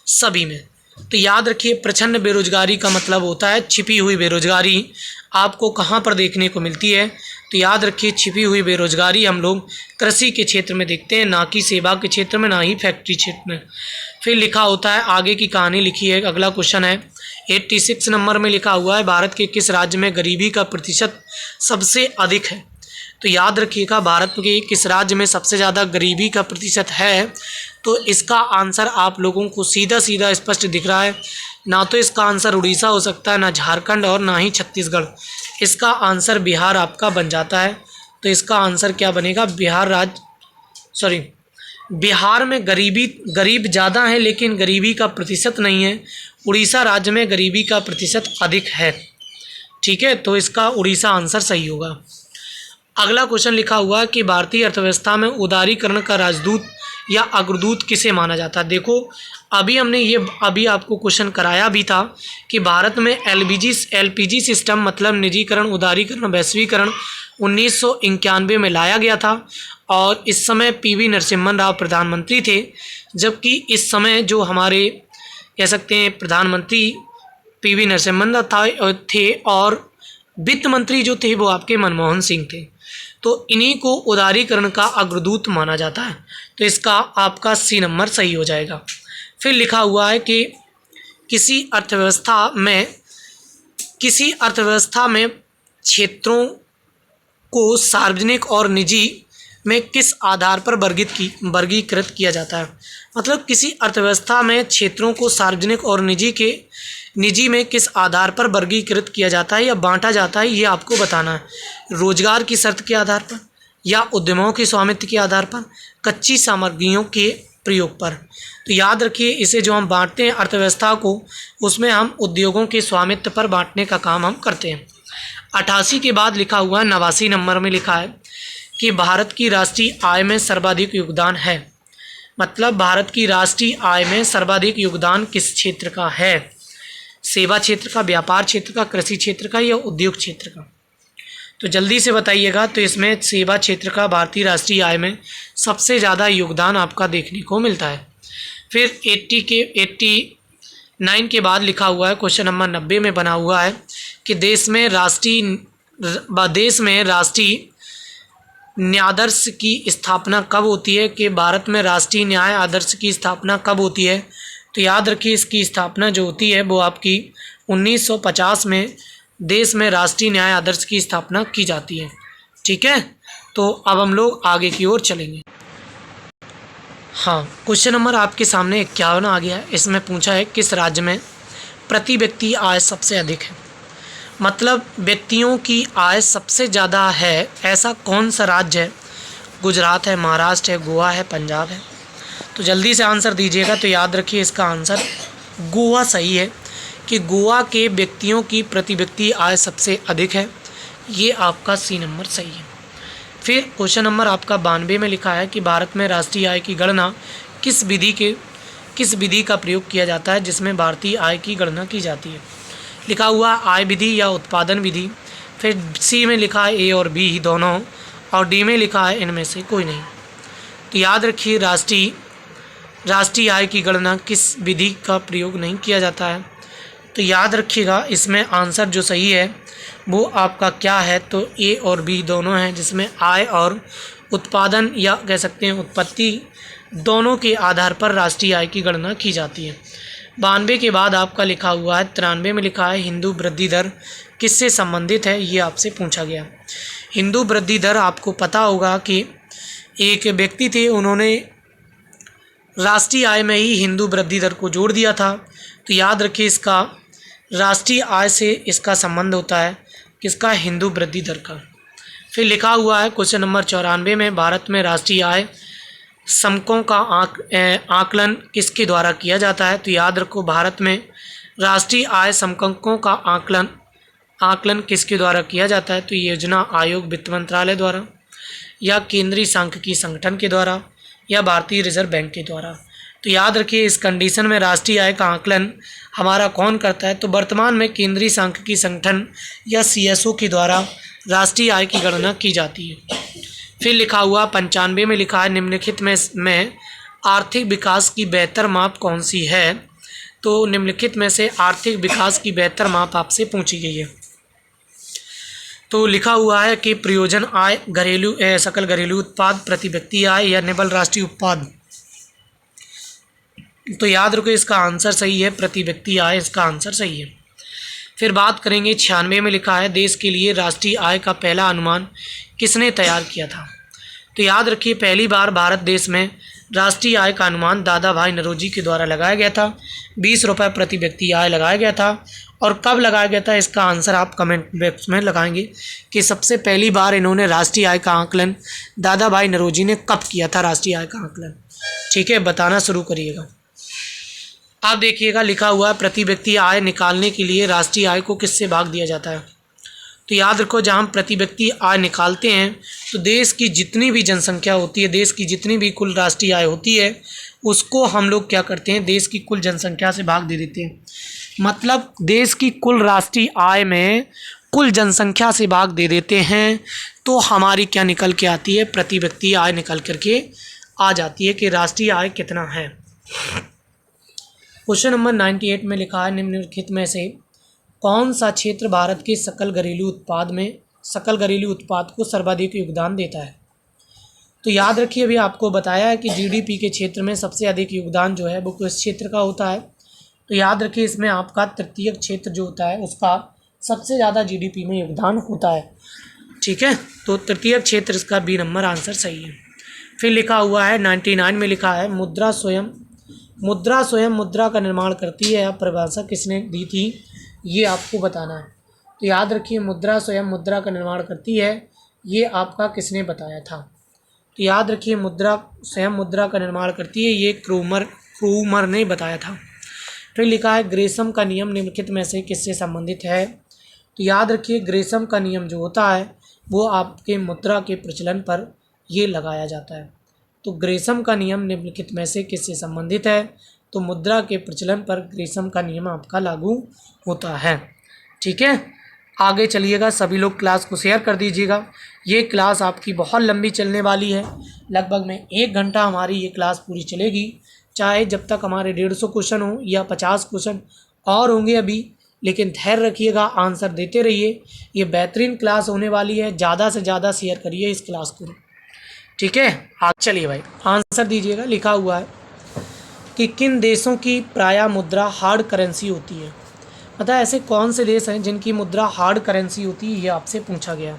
Speaker 1: सभी में। तो याद रखिए, प्रचंड बेरोजगारी का मतलब होता है छिपी हुई बेरोजगारी आपको कहाँ पर देखने को मिलती है। तो याद रखिए, छिपी हुई बेरोजगारी हम लोग कृषि के क्षेत्र में देखते हैं, ना कि सेवा के क्षेत्र में, ना ही फैक्ट्री क्षेत्र में। फिर लिखा होता है, आगे की कहानी लिखी है। अगला क्वेश्चन है 86 नंबर में लिखा हुआ है, भारत के किस राज्य में गरीबी का प्रतिशत सबसे अधिक है। तो याद रखिएगा, भारत के किस राज्य में सबसे ज़्यादा गरीबी का प्रतिशत है। तो इसका आंसर आप लोगों को सीधा सीधा स्पष्ट दिख रहा है, ना तो इसका आंसर उड़ीसा हो सकता है, ना झारखंड, और ना ही छत्तीसगढ़। इसका आंसर बिहार आपका बन जाता है। तो इसका आंसर क्या बनेगा, बिहार में गरीब ज़्यादा है लेकिन गरीबी का प्रतिशत नहीं है। उड़ीसा राज्य में गरीबी का प्रतिशत अधिक है। ठीक है, तो इसका उड़ीसा आंसर सही होगा। अगला क्वेश्चन लिखा हुआ है कि भारतीय अर्थव्यवस्था में उदारीकरण का राजदूत या अग्रदूत किसे माना जाता है। देखो, अभी आपको क्वेश्चन कराया भी था कि भारत में एलपीजी सिस्टम मतलब निजीकरण, उदारीकरण, वैश्वीकरण 1991 में लाया गया था, और इस समय पीवी नरसिम्हा राव प्रधानमंत्री थे। जबकि इस समय जो हमारे कह सकते हैं प्रधानमंत्री पीवी नरसिम्हा राव थे, और वित्त मंत्री जो थे वो आपके मनमोहन सिंह थे। तो इन्हीं को उदारीकरण का अग्रदूत माना जाता है। तो इसका आपका सी नंबर सही हो जाएगा। फिर लिखा हुआ है कि किसी अर्थव्यवस्था में क्षेत्रों को सार्वजनिक और निजी में किस आधार पर वर्गीकृत किया जाता है। मतलब किसी अर्थव्यवस्था में क्षेत्रों को सार्वजनिक और निजी में किस आधार पर वर्गीकृत किया जाता है या बांटा जाता है, ये आपको बताना है। रोजगार की शर्त के आधार पर, या उद्यमों के स्वामित्व के आधार पर, कच्ची सामग्रियों के प्रयोग पर। तो याद रखिए, इसे जो हम बांटते हैं अर्थव्यवस्था को, उसमें हम उद्योगों के स्वामित्व पर बांटने का काम हम करते हैं। 88 के बाद लिखा हुआ है, 89 नंबर में लिखा है कि भारत की राष्ट्रीय आय में सर्वाधिक योगदान है। मतलब भारत की राष्ट्रीय आय में सर्वाधिक योगदान किस क्षेत्र का है। सेवा क्षेत्र का, व्यापार क्षेत्र का, कृषि क्षेत्र का, या उद्योग क्षेत्र का। तो जल्दी से बताइएगा। तो इसमें सेवा क्षेत्र का भारतीय राष्ट्रीय आय में सबसे ज़्यादा योगदान आपका देखने को मिलता है। फिर 89 के बाद लिखा हुआ है, क्वेश्चन नंबर 90 में बना हुआ है कि देश में राष्ट्रीय न्यायादर्श की स्थापना कब होती है। कि भारत में राष्ट्रीय न्याय आदर्श की स्थापना कब होती है। तो याद रखिए, इसकी स्थापना जो होती है वो आपकी 1950 में देश में राष्ट्रीय न्याय आदर्श की स्थापना की जाती है। ठीक है, तो अब हम लोग आगे की ओर चलेंगे। हाँ, क्वेश्चन नंबर आपके सामने 51 आ गया है। इसमें पूछा है किस राज्य में प्रति व्यक्ति आय सबसे अधिक है। मतलब व्यक्तियों की आय सबसे ज़्यादा है, ऐसा कौन सा राज्य है। गुजरात है, महाराष्ट्र है, गोवा है, पंजाब है। तो जल्दी से आंसर दीजिएगा। तो याद रखिए, इसका आंसर गोवा सही है कि गोवा के व्यक्तियों की प्रति व्यक्ति आय सबसे अधिक है। ये आपका सी नंबर सही है। फिर क्वेश्चन नंबर आपका 92 में लिखा है कि भारत में राष्ट्रीय आय की गणना किस विधि का प्रयोग किया जाता है जिसमें भारतीय आय की गणना की जाती है। लिखा हुआ आय विधि या उत्पादन विधि। फिर सी में लिखा है ए और बी दोनों, और डी में लिखा है इनमें से कोई नहीं। तो याद रखिए, राष्ट्रीय राष्ट्रीय आय की गणना किस विधि का प्रयोग नहीं किया जाता है? तो याद रखिएगा, इसमें आंसर जो सही है वो आपका क्या है, तो ए और बी दोनों हैं, जिसमें आय और उत्पादन या कह सकते हैं उत्पत्ति दोनों के आधार पर राष्ट्रीय आय की गणना की जाती है। 92 के बाद आपका लिखा हुआ है 93 में लिखा है हिंदू वृद्धि दर किससे संबंधित है, ये आपसे पूछा गया। हिंदू वृद्धि दर आपको पता होगा कि एक व्यक्ति थे, उन्होंने राष्ट्रीय आय में ही हिंदू वृद्धि दर को जोड़ दिया था। तो याद रखिए, इसका राष्ट्रीय आय से इसका संबंध होता है किसका, हिंदू वृद्धि दर का। फिर लिखा हुआ है क्वेश्चन नंबर 94 में, भारत में राष्ट्रीय आय समकों का आकलन किसके द्वारा किया जाता है? तो याद रखो, भारत में राष्ट्रीय आय समकों का आकलन किसके द्वारा किया जाता है? तो योजना आयोग वित्त मंत्रालय द्वारा, या केंद्रीय सांख्यिकी संगठन के द्वारा, या भारतीय रिजर्व बैंक के द्वारा। तो याद रखिए, इस कंडीशन में राष्ट्रीय आय का आकलन हमारा कौन करता है? तो वर्तमान में केंद्रीय सांख्यिकी संगठन या CSO के द्वारा राष्ट्रीय आय की गणना की जाती है। फिर लिखा हुआ 95 में लिखा है निम्नलिखित में आर्थिक विकास की बेहतर माप कौन सी है? तो निम्नलिखित में से आर्थिक विकास की बेहतर माप आपसे पूछी गई है। तो लिखा हुआ है कि प्रयोजन आय, सकल घरेलू उत्पाद, प्रति व्यक्ति आय, या निबल राष्ट्रीय उत्पाद। तो याद रखो, इसका आंसर सही है प्रति व्यक्ति आय, इसका आंसर सही है। फिर बात करेंगे 96 में लिखा है देश के लिए राष्ट्रीय आय का पहला अनुमान किसने तैयार किया था? तो याद रखिए, पहली बार भारत देश में राष्ट्रीय आय का अनुमान दादा भाई नौरोजी के द्वारा लगाया गया था। 20 रुपये प्रति व्यक्ति आय लगाया गया था। और कब लगाया गया था, इसका आंसर आप कमेंट बॉक्स में लगाएंगे कि सबसे पहली बार इन्होंने राष्ट्रीय आय का आकलन दादा भाई नौरोजी ने कब किया था राष्ट्रीय आय का आकलन। ठीक है, बताना शुरू करिएगा। आप देखिएगा, लिखा हुआ है प्रति व्यक्ति आय निकालने के लिए राष्ट्रीय आय को किससे भाग दिया जाता है? तो याद रखो, जहाँ हम प्रति व्यक्ति आय निकालते हैं तो देश की जितनी भी जनसंख्या होती है, देश की जितनी भी कुल राष्ट्रीय आय होती है, उसको हम लोग क्या करते हैं, देश की कुल जनसंख्या से भाग दे देते हैं। मतलब देश की कुल राष्ट्रीय आय में कुल जनसंख्या से भाग दे देते हैं, तो हमारी क्या निकल के आती है, प्रति व्यक्ति आय निकल करके आ जाती है कि राष्ट्रीय आय कितना है। क्वेश्चन नंबर 98 में लिखा है निम्नलिखित में से कौन सा क्षेत्र भारत के सकल घरेलू उत्पाद को सर्वाधिक योगदान देता है? तो याद रखिए, अभी आपको बताया है कि GDP के क्षेत्र में सबसे अधिक योगदान जो है वो किस क्षेत्र का होता है? तो याद रखिए, इसमें आपका तृतीयक क्षेत्र जो होता है उसका सबसे ज़्यादा GDP में योगदान होता है। ठीक है, तो तृतीयक क्षेत्र इसका बी नंबर आंसर सही है। फिर लिखा हुआ है 99 में लिखा है मुद्रा स्वयं मुद्रा का निर्माण करती है, परिभाषा किसने दी थी, ये आपको बताना है। तो याद रखिए, मुद्रा स्वयं मुद्रा का निर्माण करती है, ये आपका किसने बताया था? तो याद रखिए, मुद्रा स्वयं मुद्रा का निर्माण करती है, ये क्रूमर ने बताया था। फिर लिखा है ग्रेसम का नियम निम्नलिखित में से किससे संबंधित है? तो याद रखिए, ग्रेसम का नियम जो होता है वो आपके मुद्रा के प्रचलन पर ये लगाया जाता है। तो ग्रेसम का नियम निम्नलिखित में से किससे संबंधित है? तो मुद्रा के प्रचलन पर ग्रेसम का नियम आपका लागू होता है। ठीक है, आगे चलिएगा, सभी लोग क्लास को शेयर कर दीजिएगा। ये क्लास आपकी बहुत लंबी चलने वाली है, लगभग में 1 घंटा हमारी ये क्लास पूरी चलेगी, चाहे जब तक हमारे 150 क्वेश्चन हो या 50 क्वेश्चन और होंगे अभी, लेकिन धैर्य रखिएगा, आंसर देते रहिए। ये बेहतरीन क्लास होने वाली है, ज़्यादा से ज़्यादा शेयर करिए इस क्लास को। ठीक है, हाँ चलिए भाई, आंसर दीजिएगा। लिखा हुआ है कि किन देशों की प्रायः मुद्रा हार्ड करेंसी होती है? पता है ऐसे कौन से देश हैं जिनकी मुद्रा हार्ड करेंसी होती है, ये आपसे पूछा गया।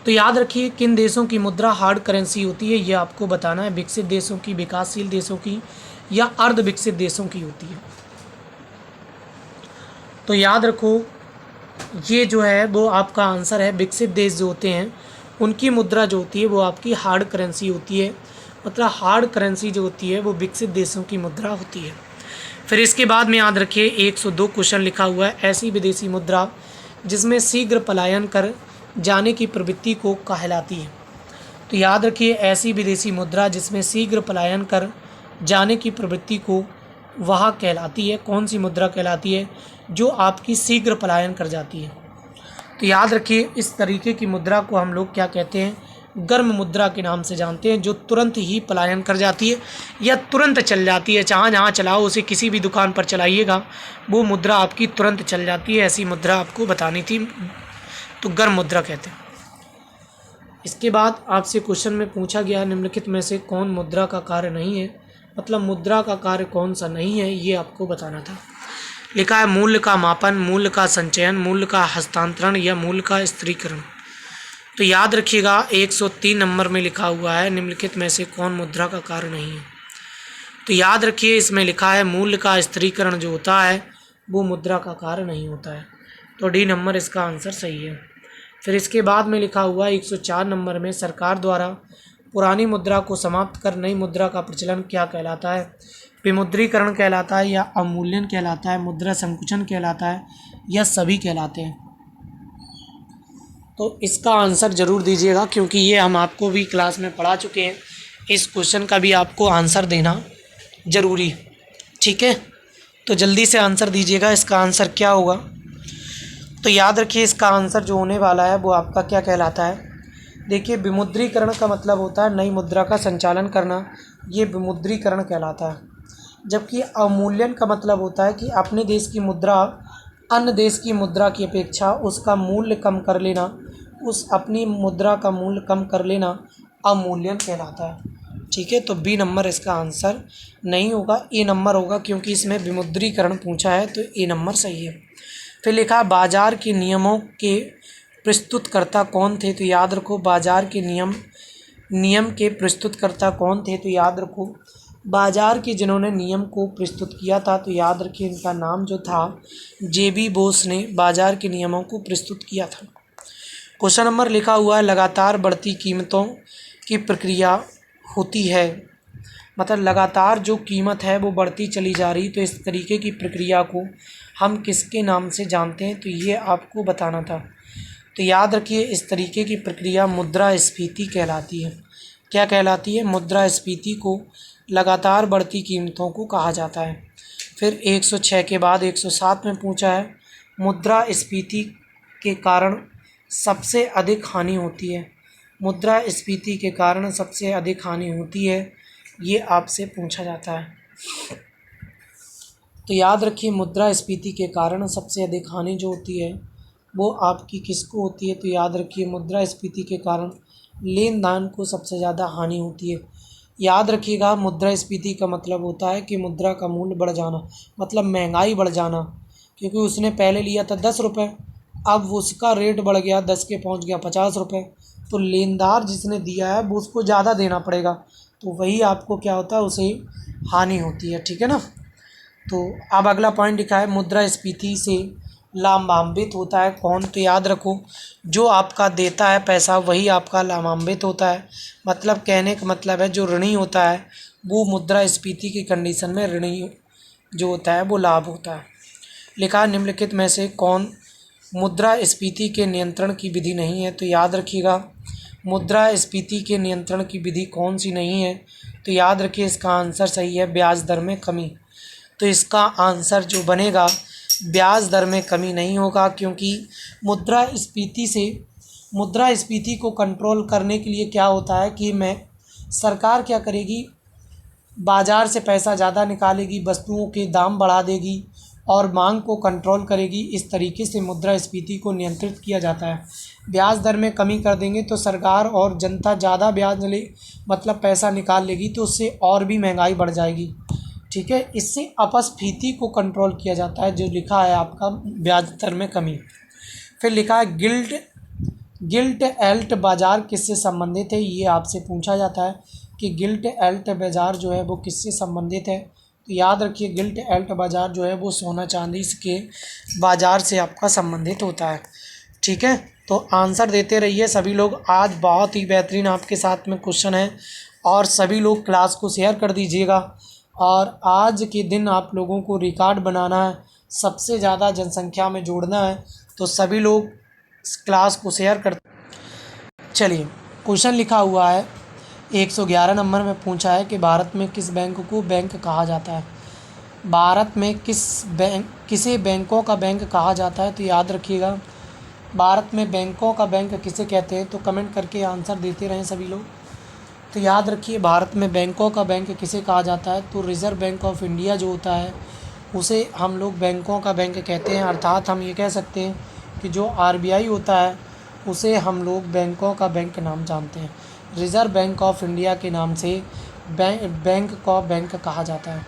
Speaker 1: तो याद रखिए, किन देशों की मुद्रा हार्ड करेंसी होती है, ये आपको बताना है। विकसित देशों की, विकासशील देशों की, या अर्ध विकसित देशों की होती है। तो याद रखो, ये जो है वो आपका आंसर है। विकसित देश जो होते हैं उनकी मुद्रा जो होती है वो आपकी हार्ड करेंसी होती है। मतलब हार्ड करेंसी जो होती है वो विकसित देशों की मुद्रा होती है। फिर इसके बाद में याद रखिए 102 क्वेश्चन लिखा हुआ है, ऐसी विदेशी मुद्रा जिसमें शीघ्र पलायन कर जाने की प्रवृत्ति को कहलाती है। तो याद रखिए, ऐसी विदेशी मुद्रा जिसमें शीघ्र पलायन कर जाने की प्रवृत्ति को वह कहलाती है। कौन सी मुद्रा कहलाती है? जो आपकी शीघ्र पलायन कर जाती है। तो याद रखिए, इस तरीके की मुद्रा को हम लोग क्या कहते हैं? गर्म मुद्रा के नाम से जानते हैं, जो तुरंत ही पलायन कर जाती है या तुरंत चल जाती है। जहाँ चलाओ उसे, किसी भी दुकान पर चलाइएगा वो मुद्रा आपकी तुरंत चल जाती है। ऐसी मुद्रा आपको बतानी थी, तो गर्म मुद्रा कहते हैं। इसके बाद आपसे क्वेश्चन में पूछा गया निम्नलिखित में से कौन मुद्रा का कार्य नहीं है, मतलब मुद्रा का कार्य कौन सा नहीं है, ये आपको बताना था। लिखा है मूल्य का मापन, मूल्य का संचयन, मूल्य का हस्तांतरण या मूल्य का स्थिरीकरण। तो याद रखिएगा 103 नंबर में लिखा हुआ है निम्नलिखित में से कौन मुद्रा का कार्य नहीं है। तो याद रखिए इसमें लिखा है मूल्य का स्थिरीकरण जो होता है वो मुद्रा का कार्य नहीं होता है। तो डी नंबर इसका आंसर सही है। फिर इसके बाद में लिखा हुआ 104 नंबर में सरकार द्वारा पुरानी मुद्रा को समाप्त कर नई मुद्रा का प्रचलन क्या कहलाता है? विमुद्रीकरण कहलाता है या अवमूल्यन कहलाता है, मुद्रा संकुचन कहलाता है या सभी कहलाते हैं? तो इसका आंसर ज़रूर दीजिएगा, क्योंकि ये हम आपको भी क्लास में पढ़ा चुके हैं। इस क्वेश्चन का भी आपको आंसर देना ज़रूरी, ठीक है? तो जल्दी से आंसर दीजिएगा, इसका आंसर क्या होगा? तो याद रखिए इसका आंसर जो होने वाला है वो आपका क्या कहलाता है? देखिए विमुद्रीकरण का मतलब होता है नई मुद्रा का संचालन करना, ये विमुद्रीकरण कहलाता है। जबकि अवमूल्यन का मतलब होता है कि अपने देश की मुद्रा अन्य देश की मुद्रा की अपेक्षा उसका मूल्य कम कर लेना, उस अपनी मुद्रा का मूल्य कम कर लेना अवमूल्यन कहलाता है, ठीक है? तो बी नंबर इसका आंसर नहीं होगा, ए नंबर होगा, क्योंकि इसमें विमुद्रीकरण पूछा है, तो ए नंबर सही है। फिर लिखा बाजार के नियमों के प्रस्तुतकर्ता कौन थे? तो याद रखो बाजार के नियम के प्रस्तुतकर्ता कौन थे? तो याद रखो बाजार के जिन्होंने नियम को प्रस्तुत किया था, तो याद रखिए इनका नाम जो था जेबी बोस ने बाजार के नियमों को प्रस्तुत किया था। क्वेश्चन नंबर लिखा हुआ है लगातार बढ़ती कीमतों की प्रक्रिया होती है, मतलब लगातार जो कीमत है वो बढ़ती चली जा रही, तो इस तरीके की प्रक्रिया को हम किसके नाम से जानते हैं? तो ये आपको बताना था। तो याद रखिए इस तरीके की प्रक्रिया मुद्रास्फीति कहलाती है। क्या कहलाती है? मुद्रास्फीति को लगातार बढ़ती कीमतों को कहा जाता है। फिर 106 के बाद 107 में पूछा है मुद्रास्फीति के कारण सबसे अधिक हानि होती है। मुद्रास्फीति के कारण सबसे अधिक हानि होती है, ये आपसे पूछा जाता है। तो याद रखिए मुद्रास्फीति के कारण सबसे अधिक हानि जो होती है वो आपकी किसको होती है? तो याद रखिए मुद्रास्फीति के कारण लेन देन को सबसे ज़्यादा हानि होती है। याद रखिएगा मुद्रास्फीति का मतलब होता है कि मुद्रा का मूल्य बढ़ जाना, मतलब महंगाई बढ़ जाना, क्योंकि उसने पहले लिया था 10 रुपये, अब उसका रेट बढ़ गया 10 के पहुंच गया 50 रुपये, तो लेनदार जिसने दिया है वो उसको ज़्यादा देना पड़ेगा, तो वही आपको क्या होता है, उसे हानि होती है, ठीक है ना? तो अब अगला पॉइंट लिखा है मुद्रास्फीति से लाभान्वित होता है कौन? तो याद रखो जो आपका देता है पैसा वही आपका लाभान्वित होता है, मतलब कहने का मतलब है जो ऋणी होता है वो मुद्रास्फीति की कंडीशन में ऋणी जो होता है वो लाभ होता है। लिखा निम्नलिखित में से कौन मुद्रास्फीति के नियंत्रण की विधि नहीं है? तो याद रखिएगा मुद्रास्फीति के नियंत्रण की विधि कौन सी नहीं है? तो याद रखिए इसका आंसर सही है ब्याज दर में कमी। तो इसका आंसर जो बनेगा ब्याज दर में कमी नहीं होगा, क्योंकि मुद्रास्फीति को कंट्रोल करने के लिए क्या होता है कि सरकार क्या करेगी, बाज़ार से पैसा ज़्यादा निकालेगी, वस्तुओं के दाम बढ़ा देगी और मांग को कंट्रोल करेगी। इस तरीके से मुद्रास्फीति को नियंत्रित किया जाता है। ब्याज दर में कमी कर देंगे तो सरकार और जनता ज़्यादा ब्याज मतलब पैसा निकाल लेगी, तो उससे और भी महंगाई बढ़ जाएगी, ठीक है? इससे अपस्फीति को कंट्रोल किया जाता है, जो लिखा है आपका ब्याज दर में कमी। फिर लिखा है गिल्ट एल्ट बाज़ार किससे संबंधित है? ये आपसे पूछा जाता है कि गिल्ट एल्ट बाज़ार जो है वो किससे संबंधित है? तो याद रखिए गिल्ट एल्ट बाज़ार जो है वो सोना चांदी के बाज़ार से आपका संबंधित होता है, ठीक है? तो आंसर देते रहिए सभी लोग। आज बहुत ही बेहतरीन आपके साथ में क्वेश्चन है और सभी लोग क्लास को शेयर कर दीजिएगा। और आज के दिन आप लोगों को रिकॉर्ड बनाना है, सबसे ज़्यादा जनसंख्या में जोड़ना है, तो सभी लोग इस क्लास को शेयर कर। चलिए क्वेश्चन लिखा हुआ है 111 नंबर में पूछा है कि भारत में किस बैंक को बैंक कहा जाता है? भारत में किसे बैंकों का बैंक कहा जाता है? तो याद रखिएगा भारत में बैंकों का बैंक किसे कहते हैं? तो कमेंट करके आंसर देते रहें सभी लोग। तो याद रखिए, भारत में बैंकों का बैंक किसे कहा जाता है? तो रिज़र्व बैंक ऑफ इंडिया जो होता है उसे हम लोग बैंकों का बैंक कहते हैं। अर्थात हम ये कह सकते हैं कि जो आरबीआई होता है उसे हम लोग बैंकों का बैंक नाम जानते हैं। रिज़र्व बैंक ऑफ इंडिया के नाम से बैंक को बैंक कहा जाता है।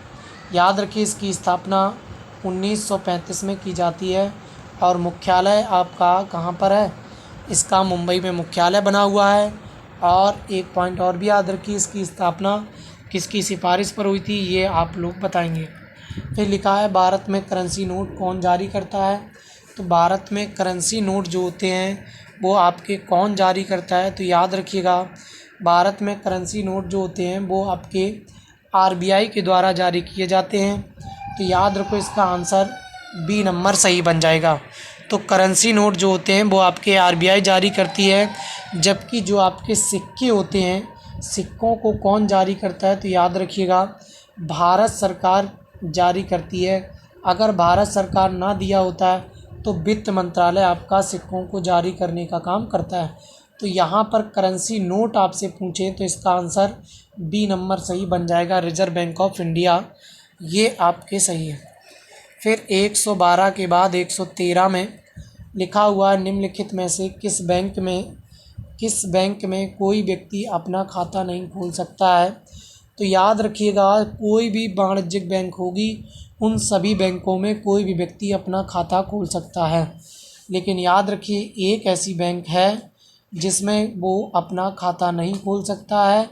Speaker 1: याद रखिए, इसकी स्थापना 1935 में की जाती है और मुख्यालय आपका कहाँ पर है? इसका मुंबई में मुख्यालय बना हुआ है। और एक पॉइंट और भी याद रखिए, इसकी स्थापना किसकी सिफारिश पर हुई थी, ये आप लोग बताएंगे। फिर लिखा है भारत में करेंसी नोट कौन जारी करता है? तो भारत में करेंसी नोट जो होते हैं वो आपके कौन जारी करता है? तो याद रखिएगा, भारत में करेंसी नोट जो होते हैं वो आपके आरबीआई के द्वारा जारी किए जाते हैं। तो याद रखो, इसका आंसर बी नंबर सही बन जाएगा। तो करेंसी नोट जो होते हैं वो आपके आरबीआई जारी करती है, जबकि जो आपके सिक्के होते हैं, सिक्कों को कौन जारी करता है? तो याद रखिएगा, भारत सरकार जारी करती है। अगर भारत सरकार ना दिया होता है तो वित्त मंत्रालय आपका सिक्कों को जारी करने का काम करता है। तो यहाँ पर करेंसी नोट आपसे पूछे तो इसका आंसर बी नंबर सही बन जाएगा, रिजर्व बैंक ऑफ इंडिया, ये आपके सही है। फिर 112 के बाद 113 में लिखा हुआ है, निम्नलिखित में से किस बैंक में कोई व्यक्ति अपना खाता नहीं खोल सकता है? तो याद रखिएगा, कोई भी वाणिज्यिक बैंक होगी उन सभी बैंकों में कोई भी व्यक्ति अपना खाता खोल सकता है, लेकिन याद रखिए एक ऐसी बैंक है जिसमें वो अपना खाता नहीं खोल सकता है,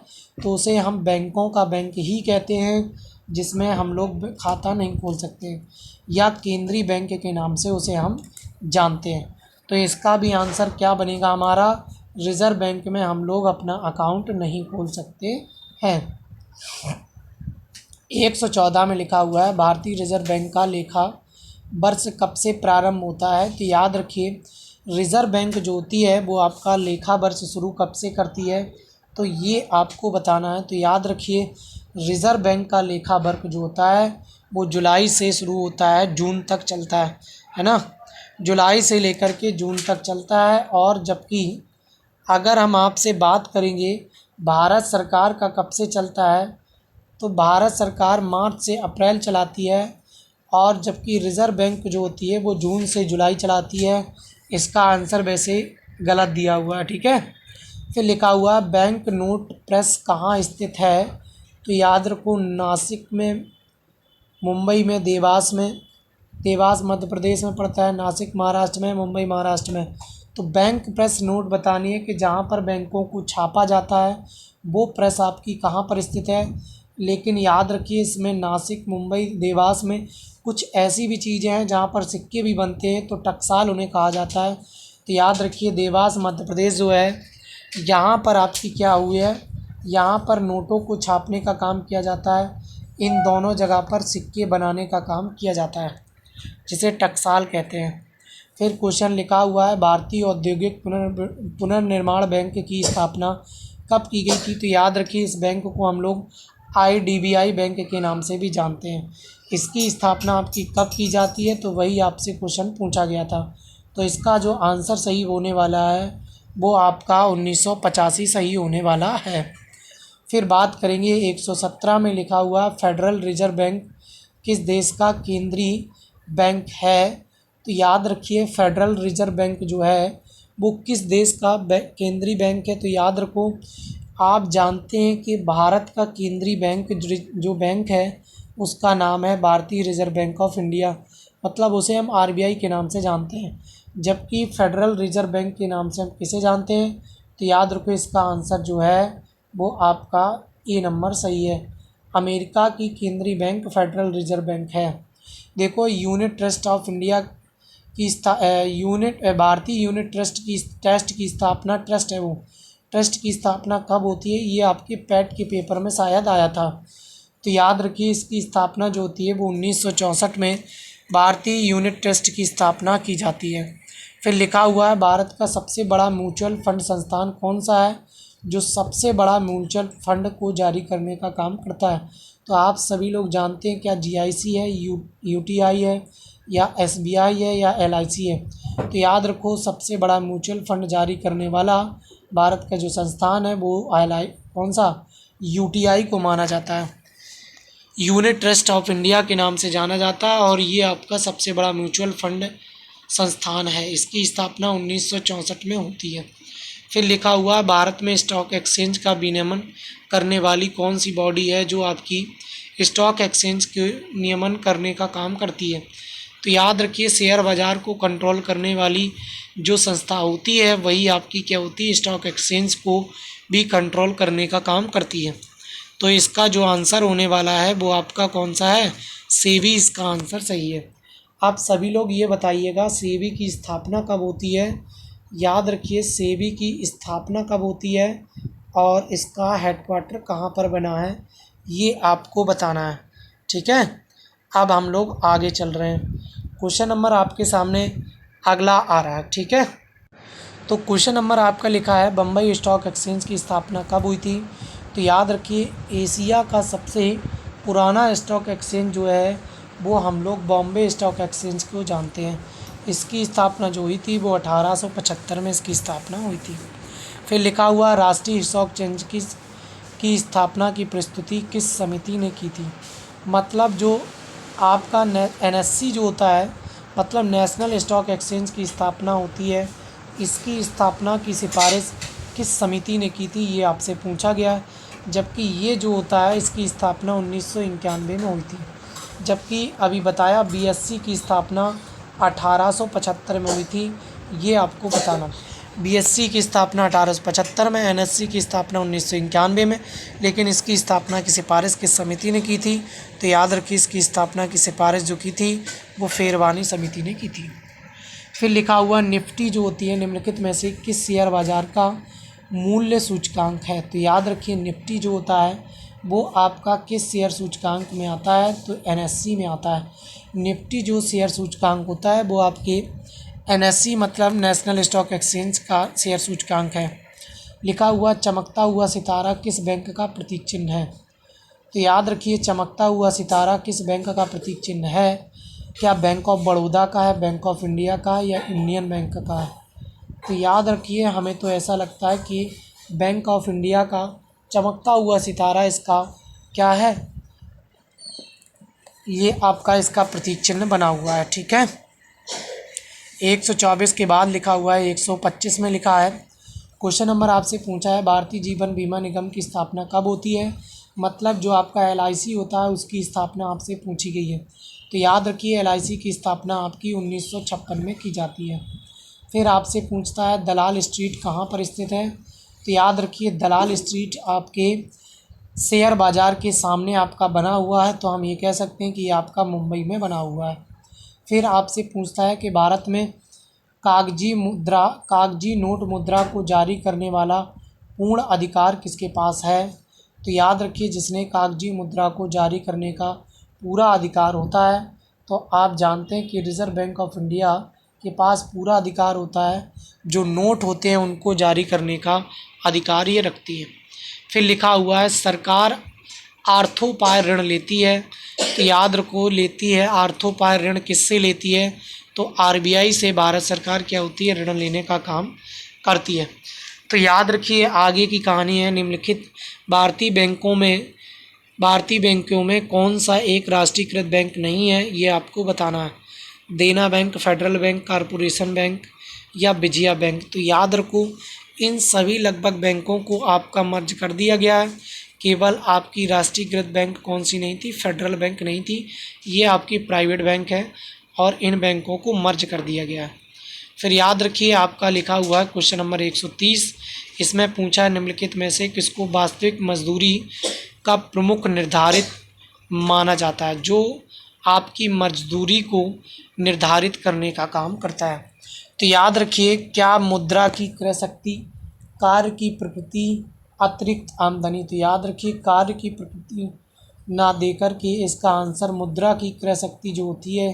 Speaker 1: तो उसे हम बैंकों का बैंक ही कहते हैं, जिसमें हम लोग खाता नहीं खोल सकते, या केंद्रीय बैंक के नाम से उसे हम जानते हैं। तो इसका भी आंसर क्या बनेगा हमारा? रिज़र्व बैंक में हम लोग अपना अकाउंट नहीं खोल सकते हैं। 114 में लिखा हुआ है, भारतीय रिजर्व बैंक का लेखा वर्ष कब से प्रारंभ होता है? तो याद रखिए, रिज़र्व बैंक जो होती है वो आपका लेखा वर्ष शुरू कब से करती है? तो ये आपको बताना है। तो याद रखिए, रिज़र्व बैंक का लेखा वर्ष जो होता है वो जुलाई से शुरू होता है, जून तक चलता है ना? जुलाई से लेकर के जून तक चलता है। और जबकि अगर हम आपसे बात करेंगे भारत सरकार का कब से चलता है, तो भारत सरकार मार्च से अप्रैल चलाती है, और जबकि रिज़र्व बैंक जो होती है वो जून से जुलाई चलाती है। इसका आंसर वैसे गलत दिया हुआ है, ठीक है। फिर लिखा हुआ है, बैंक नोट प्रेस कहाँ स्थित है? तो याद रखो, नासिक में, मुंबई में, देवास मध्य प्रदेश में पड़ता है, नासिक महाराष्ट्र में, मुंबई महाराष्ट्र में। तो बैंक प्रेस नोट बतानी है कि जहाँ पर बैंकों को छापा जाता है वो प्रेस आपकी कहाँ पर स्थित है। लेकिन याद रखिए, इसमें नासिक, मुंबई, देवास में कुछ ऐसी भी चीज़ें हैं जहाँ पर सिक्के भी बनते हैं, तो टकसाल उन्हें कहा जाता है। तो याद रखिए, देवास मध्य प्रदेश जो है, यहाँ पर आपकी क्या हुई है, यहाँ पर नोटों को छापने का काम किया जाता है। इन दोनों जगह पर सिक्के बनाने का काम किया जाता है, जिसे टकसाल कहते हैं। फिर क्वेश्चन लिखा हुआ है, भारतीय औद्योगिक पुनर्निर्माण बैंक की स्थापना कब की गई थी? तो याद रखिए, इस बैंक को हम लोग आईडीबीआई बैंक के नाम से भी जानते हैं। इसकी स्थापना आपकी कब की जाती है? तो वही आपसे क्वेश्चन पूछा गया था। तो इसका जो आंसर सही होने वाला है वो आपका 1985 सही होने वाला है। फिर बात करेंगे 117 में लिखा हुआ, फेडरल रिजर्व बैंक किस देश का केंद्रीय बैंक है? तो याद रखिए, फेडरल रिजर्व बैंक जो है वो किस देश का केंद्रीय बैंक है? तो याद रखो, आप जानते हैं कि भारत का केंद्रीय बैंक जो बैंक है उसका नाम है भारतीय रिजर्व बैंक ऑफ इंडिया, मतलब उसे हम आरबीआई के नाम से जानते हैं। जबकि फेडरल रिजर्व बैंक के नाम से हम किसे जानते हैं? तो याद रखो, इसका आंसर जो है वो आपका ए नंबर सही है। अमेरिका की केंद्रीय बैंक फेडरल रिजर्व बैंक है। देखो, यूनिट ट्रस्ट ऑफ इंडिया की भारतीय यूनिट ट्रस्ट की स्थापना, ट्रस्ट है वो, ट्रस्ट की स्थापना कब होती है? ये आपके पैट के पेपर में शायद आया था। तो याद रखिए, इसकी स्थापना जो होती है वो 1964 में भारतीय यूनिट ट्रस्ट की स्थापना की जाती है। फिर लिखा हुआ है, भारत का सबसे बड़ा म्यूचुअल फंड संस्थान कौन सा है जो सबसे बड़ा म्यूचुअल फंड को जारी करने का काम करता है? तो आप सभी लोग जानते हैं, क्या जीआईसी है, यूटीआई है, या एसबीआई है, या एलआईसी है? तो याद रखो सबसे बड़ा म्यूचुअल फंड जारी करने वाला भारत का जो संस्थान है वो कौन सा यूटीआई को माना जाता है, यूनिट ट्रस्ट ऑफ इंडिया के नाम से जाना जाता है। और ये आपका सबसे बड़ा म्यूचुअल फंड संस्थान है। इसकी स्थापना 1964 में होती है। फिर लिखा हुआ है भारत में स्टॉक एक्सचेंज का विनियमन करने वाली कौन सी बॉडी है जो आपकी स्टॉक एक्सचेंज के नियमन करने का काम करती है। तो याद रखिए शेयर बाज़ार को कंट्रोल करने वाली जो संस्था होती है वही आपकी क्या होती है, स्टॉक एक्सचेंज को भी कंट्रोल करने का काम करती है। तो इसका जो आंसर होने वाला है वो आपका कौन सा है, सेबी इसका आंसर सही है। आप सभी लोग ये बताइएगा सेबी की स्थापना कब होती है। याद रखिए सेबी की स्थापना कब होती है और इसका हेडक्वार्टर कहाँ पर बना है ये आपको बताना है। ठीक है, अब हम लोग आगे चल रहे हैं। क्वेश्चन नंबर आपके सामने अगला आ रहा है। ठीक है, तो क्वेश्चन नंबर आपका लिखा है बम्बई स्टॉक एक्सचेंज की स्थापना कब हुई थी। तो याद रखिए एशिया का सबसे पुराना स्टॉक एक्सचेंज जो है वो हम लोग बॉम्बे स्टॉक एक्सचेंज को जानते हैं। इसकी स्थापना जो हुई थी वो 1875 में इसकी स्थापना हुई थी। फिर लिखा हुआ राष्ट्रीय स्टॉक एक्सचेंज की स्थापना की प्रस्तुति किस समिति ने की थी। मतलब जो आपका एनएससी जो होता है मतलब नेशनल स्टॉक एक्सचेंज की स्थापना होती है, इसकी स्थापना की सिफारिश किस समिति ने की थी ये आपसे पूछा गया है। जबकि ये जो होता है इसकी स्थापना 1991 में हुई थी। जबकि अभी बताया बीएससी की स्थापना 1875 में हुई थी, ये आपको बताना। बीएससी की स्थापना 1875 में, एनएससी की स्थापना 1991 में, लेकिन इसकी स्थापना की सिफारिश किस समिति ने की थी। तो याद रखिए इसकी स्थापना की सिफारिश जो की थी वो फेरवानी समिति ने की थी। फिर लिखा हुआ निफ्टी जो होती है निम्नलिखित में से किस शेयर बाजार का मूल्य सूचकांक है। तो याद रखिए निफ्टी जो होता है वो आपका किस शेयर सूचकांक में आता है, तो एनएससी में आता है। निफ्टी जो शेयर सूचकांक होता है वो आपके एनएससी मतलब नेशनल स्टॉक एक्सचेंज का शेयर सूचकांक है। लिखा हुआ चमकता हुआ सितारा किस बैंक का प्रतीक चिन्ह है। तो याद रखिए चमकता हुआ सितारा किस बैंक का प्रतीक चिन्ह है। क्या बैंक ऑफ बड़ौदा का है, बैंक ऑफ इंडिया का है या इंडियन बैंक का है। तो याद रखिए हमें तो ऐसा लगता है कि बैंक ऑफ इंडिया का चमकता हुआ सितारा इसका क्या है, ये आपका इसका प्रतीक चिन्ह बना हुआ है। ठीक है, 124 के बाद लिखा हुआ है 125 में लिखा है। क्वेश्चन नंबर आपसे पूछा है भारतीय जीवन बीमा निगम की स्थापना कब होती है। मतलब जो आपका एलआईसी होता है उसकी स्थापना आपसे पूछी गई है। तो याद रखिए एलआईसी की स्थापना आपकी 1956 में की जाती है। फिर आपसे पूछता है दलाल स्ट्रीट कहाँ पर स्थित है। तो याद रखिए दलाल स्ट्रीट आपके शेयर बाज़ार के सामने आपका बना हुआ है, तो हम ये कह सकते हैं कि ये आपका मुंबई में बना हुआ है। फिर आपसे पूछता है कि भारत में कागजी नोट मुद्रा को जारी करने वाला पूर्ण अधिकार किसके पास है। तो याद रखिए जिसने कागजी मुद्रा को जारी करने का पूरा अधिकार होता है, तो आप जानते हैं कि रिज़र्व बैंक ऑफ इंडिया के पास पूरा अधिकार होता है। जो नोट होते हैं उनको जारी करने का अधिकार ये रखती है। फिर लिखा हुआ है सरकार आर्थोपाय ऋण लेती है। तो याद रखो लेती है आर्थोपाय ऋण किससे लेती है, तो आरबीआई से भारत सरकार क्या होती है ऋण लेने का काम करती है। तो याद रखिए आगे की कहानी है निम्नलिखित भारतीय बैंकों में कौन सा एक राष्ट्रीयकृत बैंक नहीं है, ये आपको बताना है। देना bank, federal bank, corporation bank या विजया बैंक। तो याद रखो इन सभी लगभग बैंकों को आपका मर्ज कर दिया गया है। केवल आपकी राष्ट्रीयकृत बैंक कौन सी नहीं थी, फेडरल बैंक नहीं थी, ये आपकी प्राइवेट बैंक है और इन बैंकों को मर्ज कर दिया गया है। फिर याद रखिए आपका लिखा हुआ है क्वेश्चन नंबर 130, इसमें पूछा है निम्नलिखित में से किसको वास्तविक मजदूरी का प्रमुख निर्धारित माना जाता है, जो आपकी मजदूरी को निर्धारित करने का काम करता है। तो याद रखिए क्या मुद्रा की क्रय शक्ति, कार्य की प्रकृति, अतिरिक्त आमदनी। तो याद रखिए कार्य की प्रकृति ना देकर के इसका आंसर मुद्रा की क्रय शक्ति जो होती है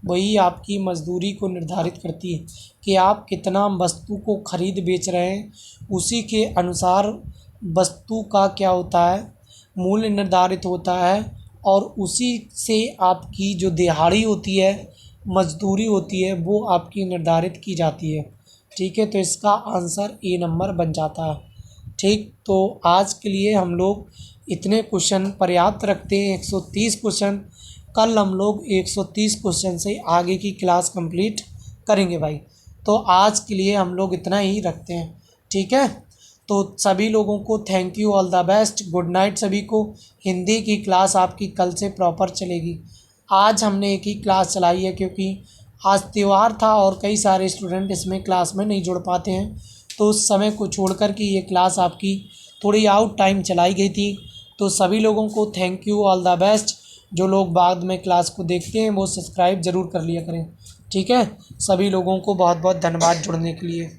Speaker 1: वही आपकी मजदूरी को निर्धारित करती है कि आप कितना वस्तु को खरीद बेच रहे हैं, उसी के अनुसार वस्तु का क्या होता है मूल्य निर्धारित होता है और उसी से आपकी जो दिहाड़ी होती है मजदूरी होती है वो आपकी निर्धारित की जाती है। ठीक है, तो इसका आंसर ए नंबर बन जाता है। ठीक, तो आज के लिए हम लोग इतने क्वेश्चन पर्याप्त रखते हैं, 130 क्वेश्चन। कल हम लोग 130 क्वेश्चन से आगे की क्लास कंप्लीट करेंगे भाई। तो आज के लिए हम लोग इतना ही रखते हैं। ठीक है, तो सभी लोगों को thank you, all the best, good night सभी को। हिंदी की क्लास आपकी कल से प्रॉपर चलेगी। आज हमने एक ही क्लास चलाई है क्योंकि आज त्यौहार था और कई सारे स्टूडेंट इसमें क्लास में नहीं जुड़ पाते हैं, तो उस समय को छोड़कर के ये क्लास आपकी थोड़ी आउट टाइम चलाई गई थी। तो सभी लोगों को thank you, all the best. जो लोग बाद में क्लास को देखते हैं वो सब्सक्राइब ज़रूर कर लिया करें। ठीक है, सभी लोगों को बहुत बहुत धन्यवाद जुड़ने के लिए।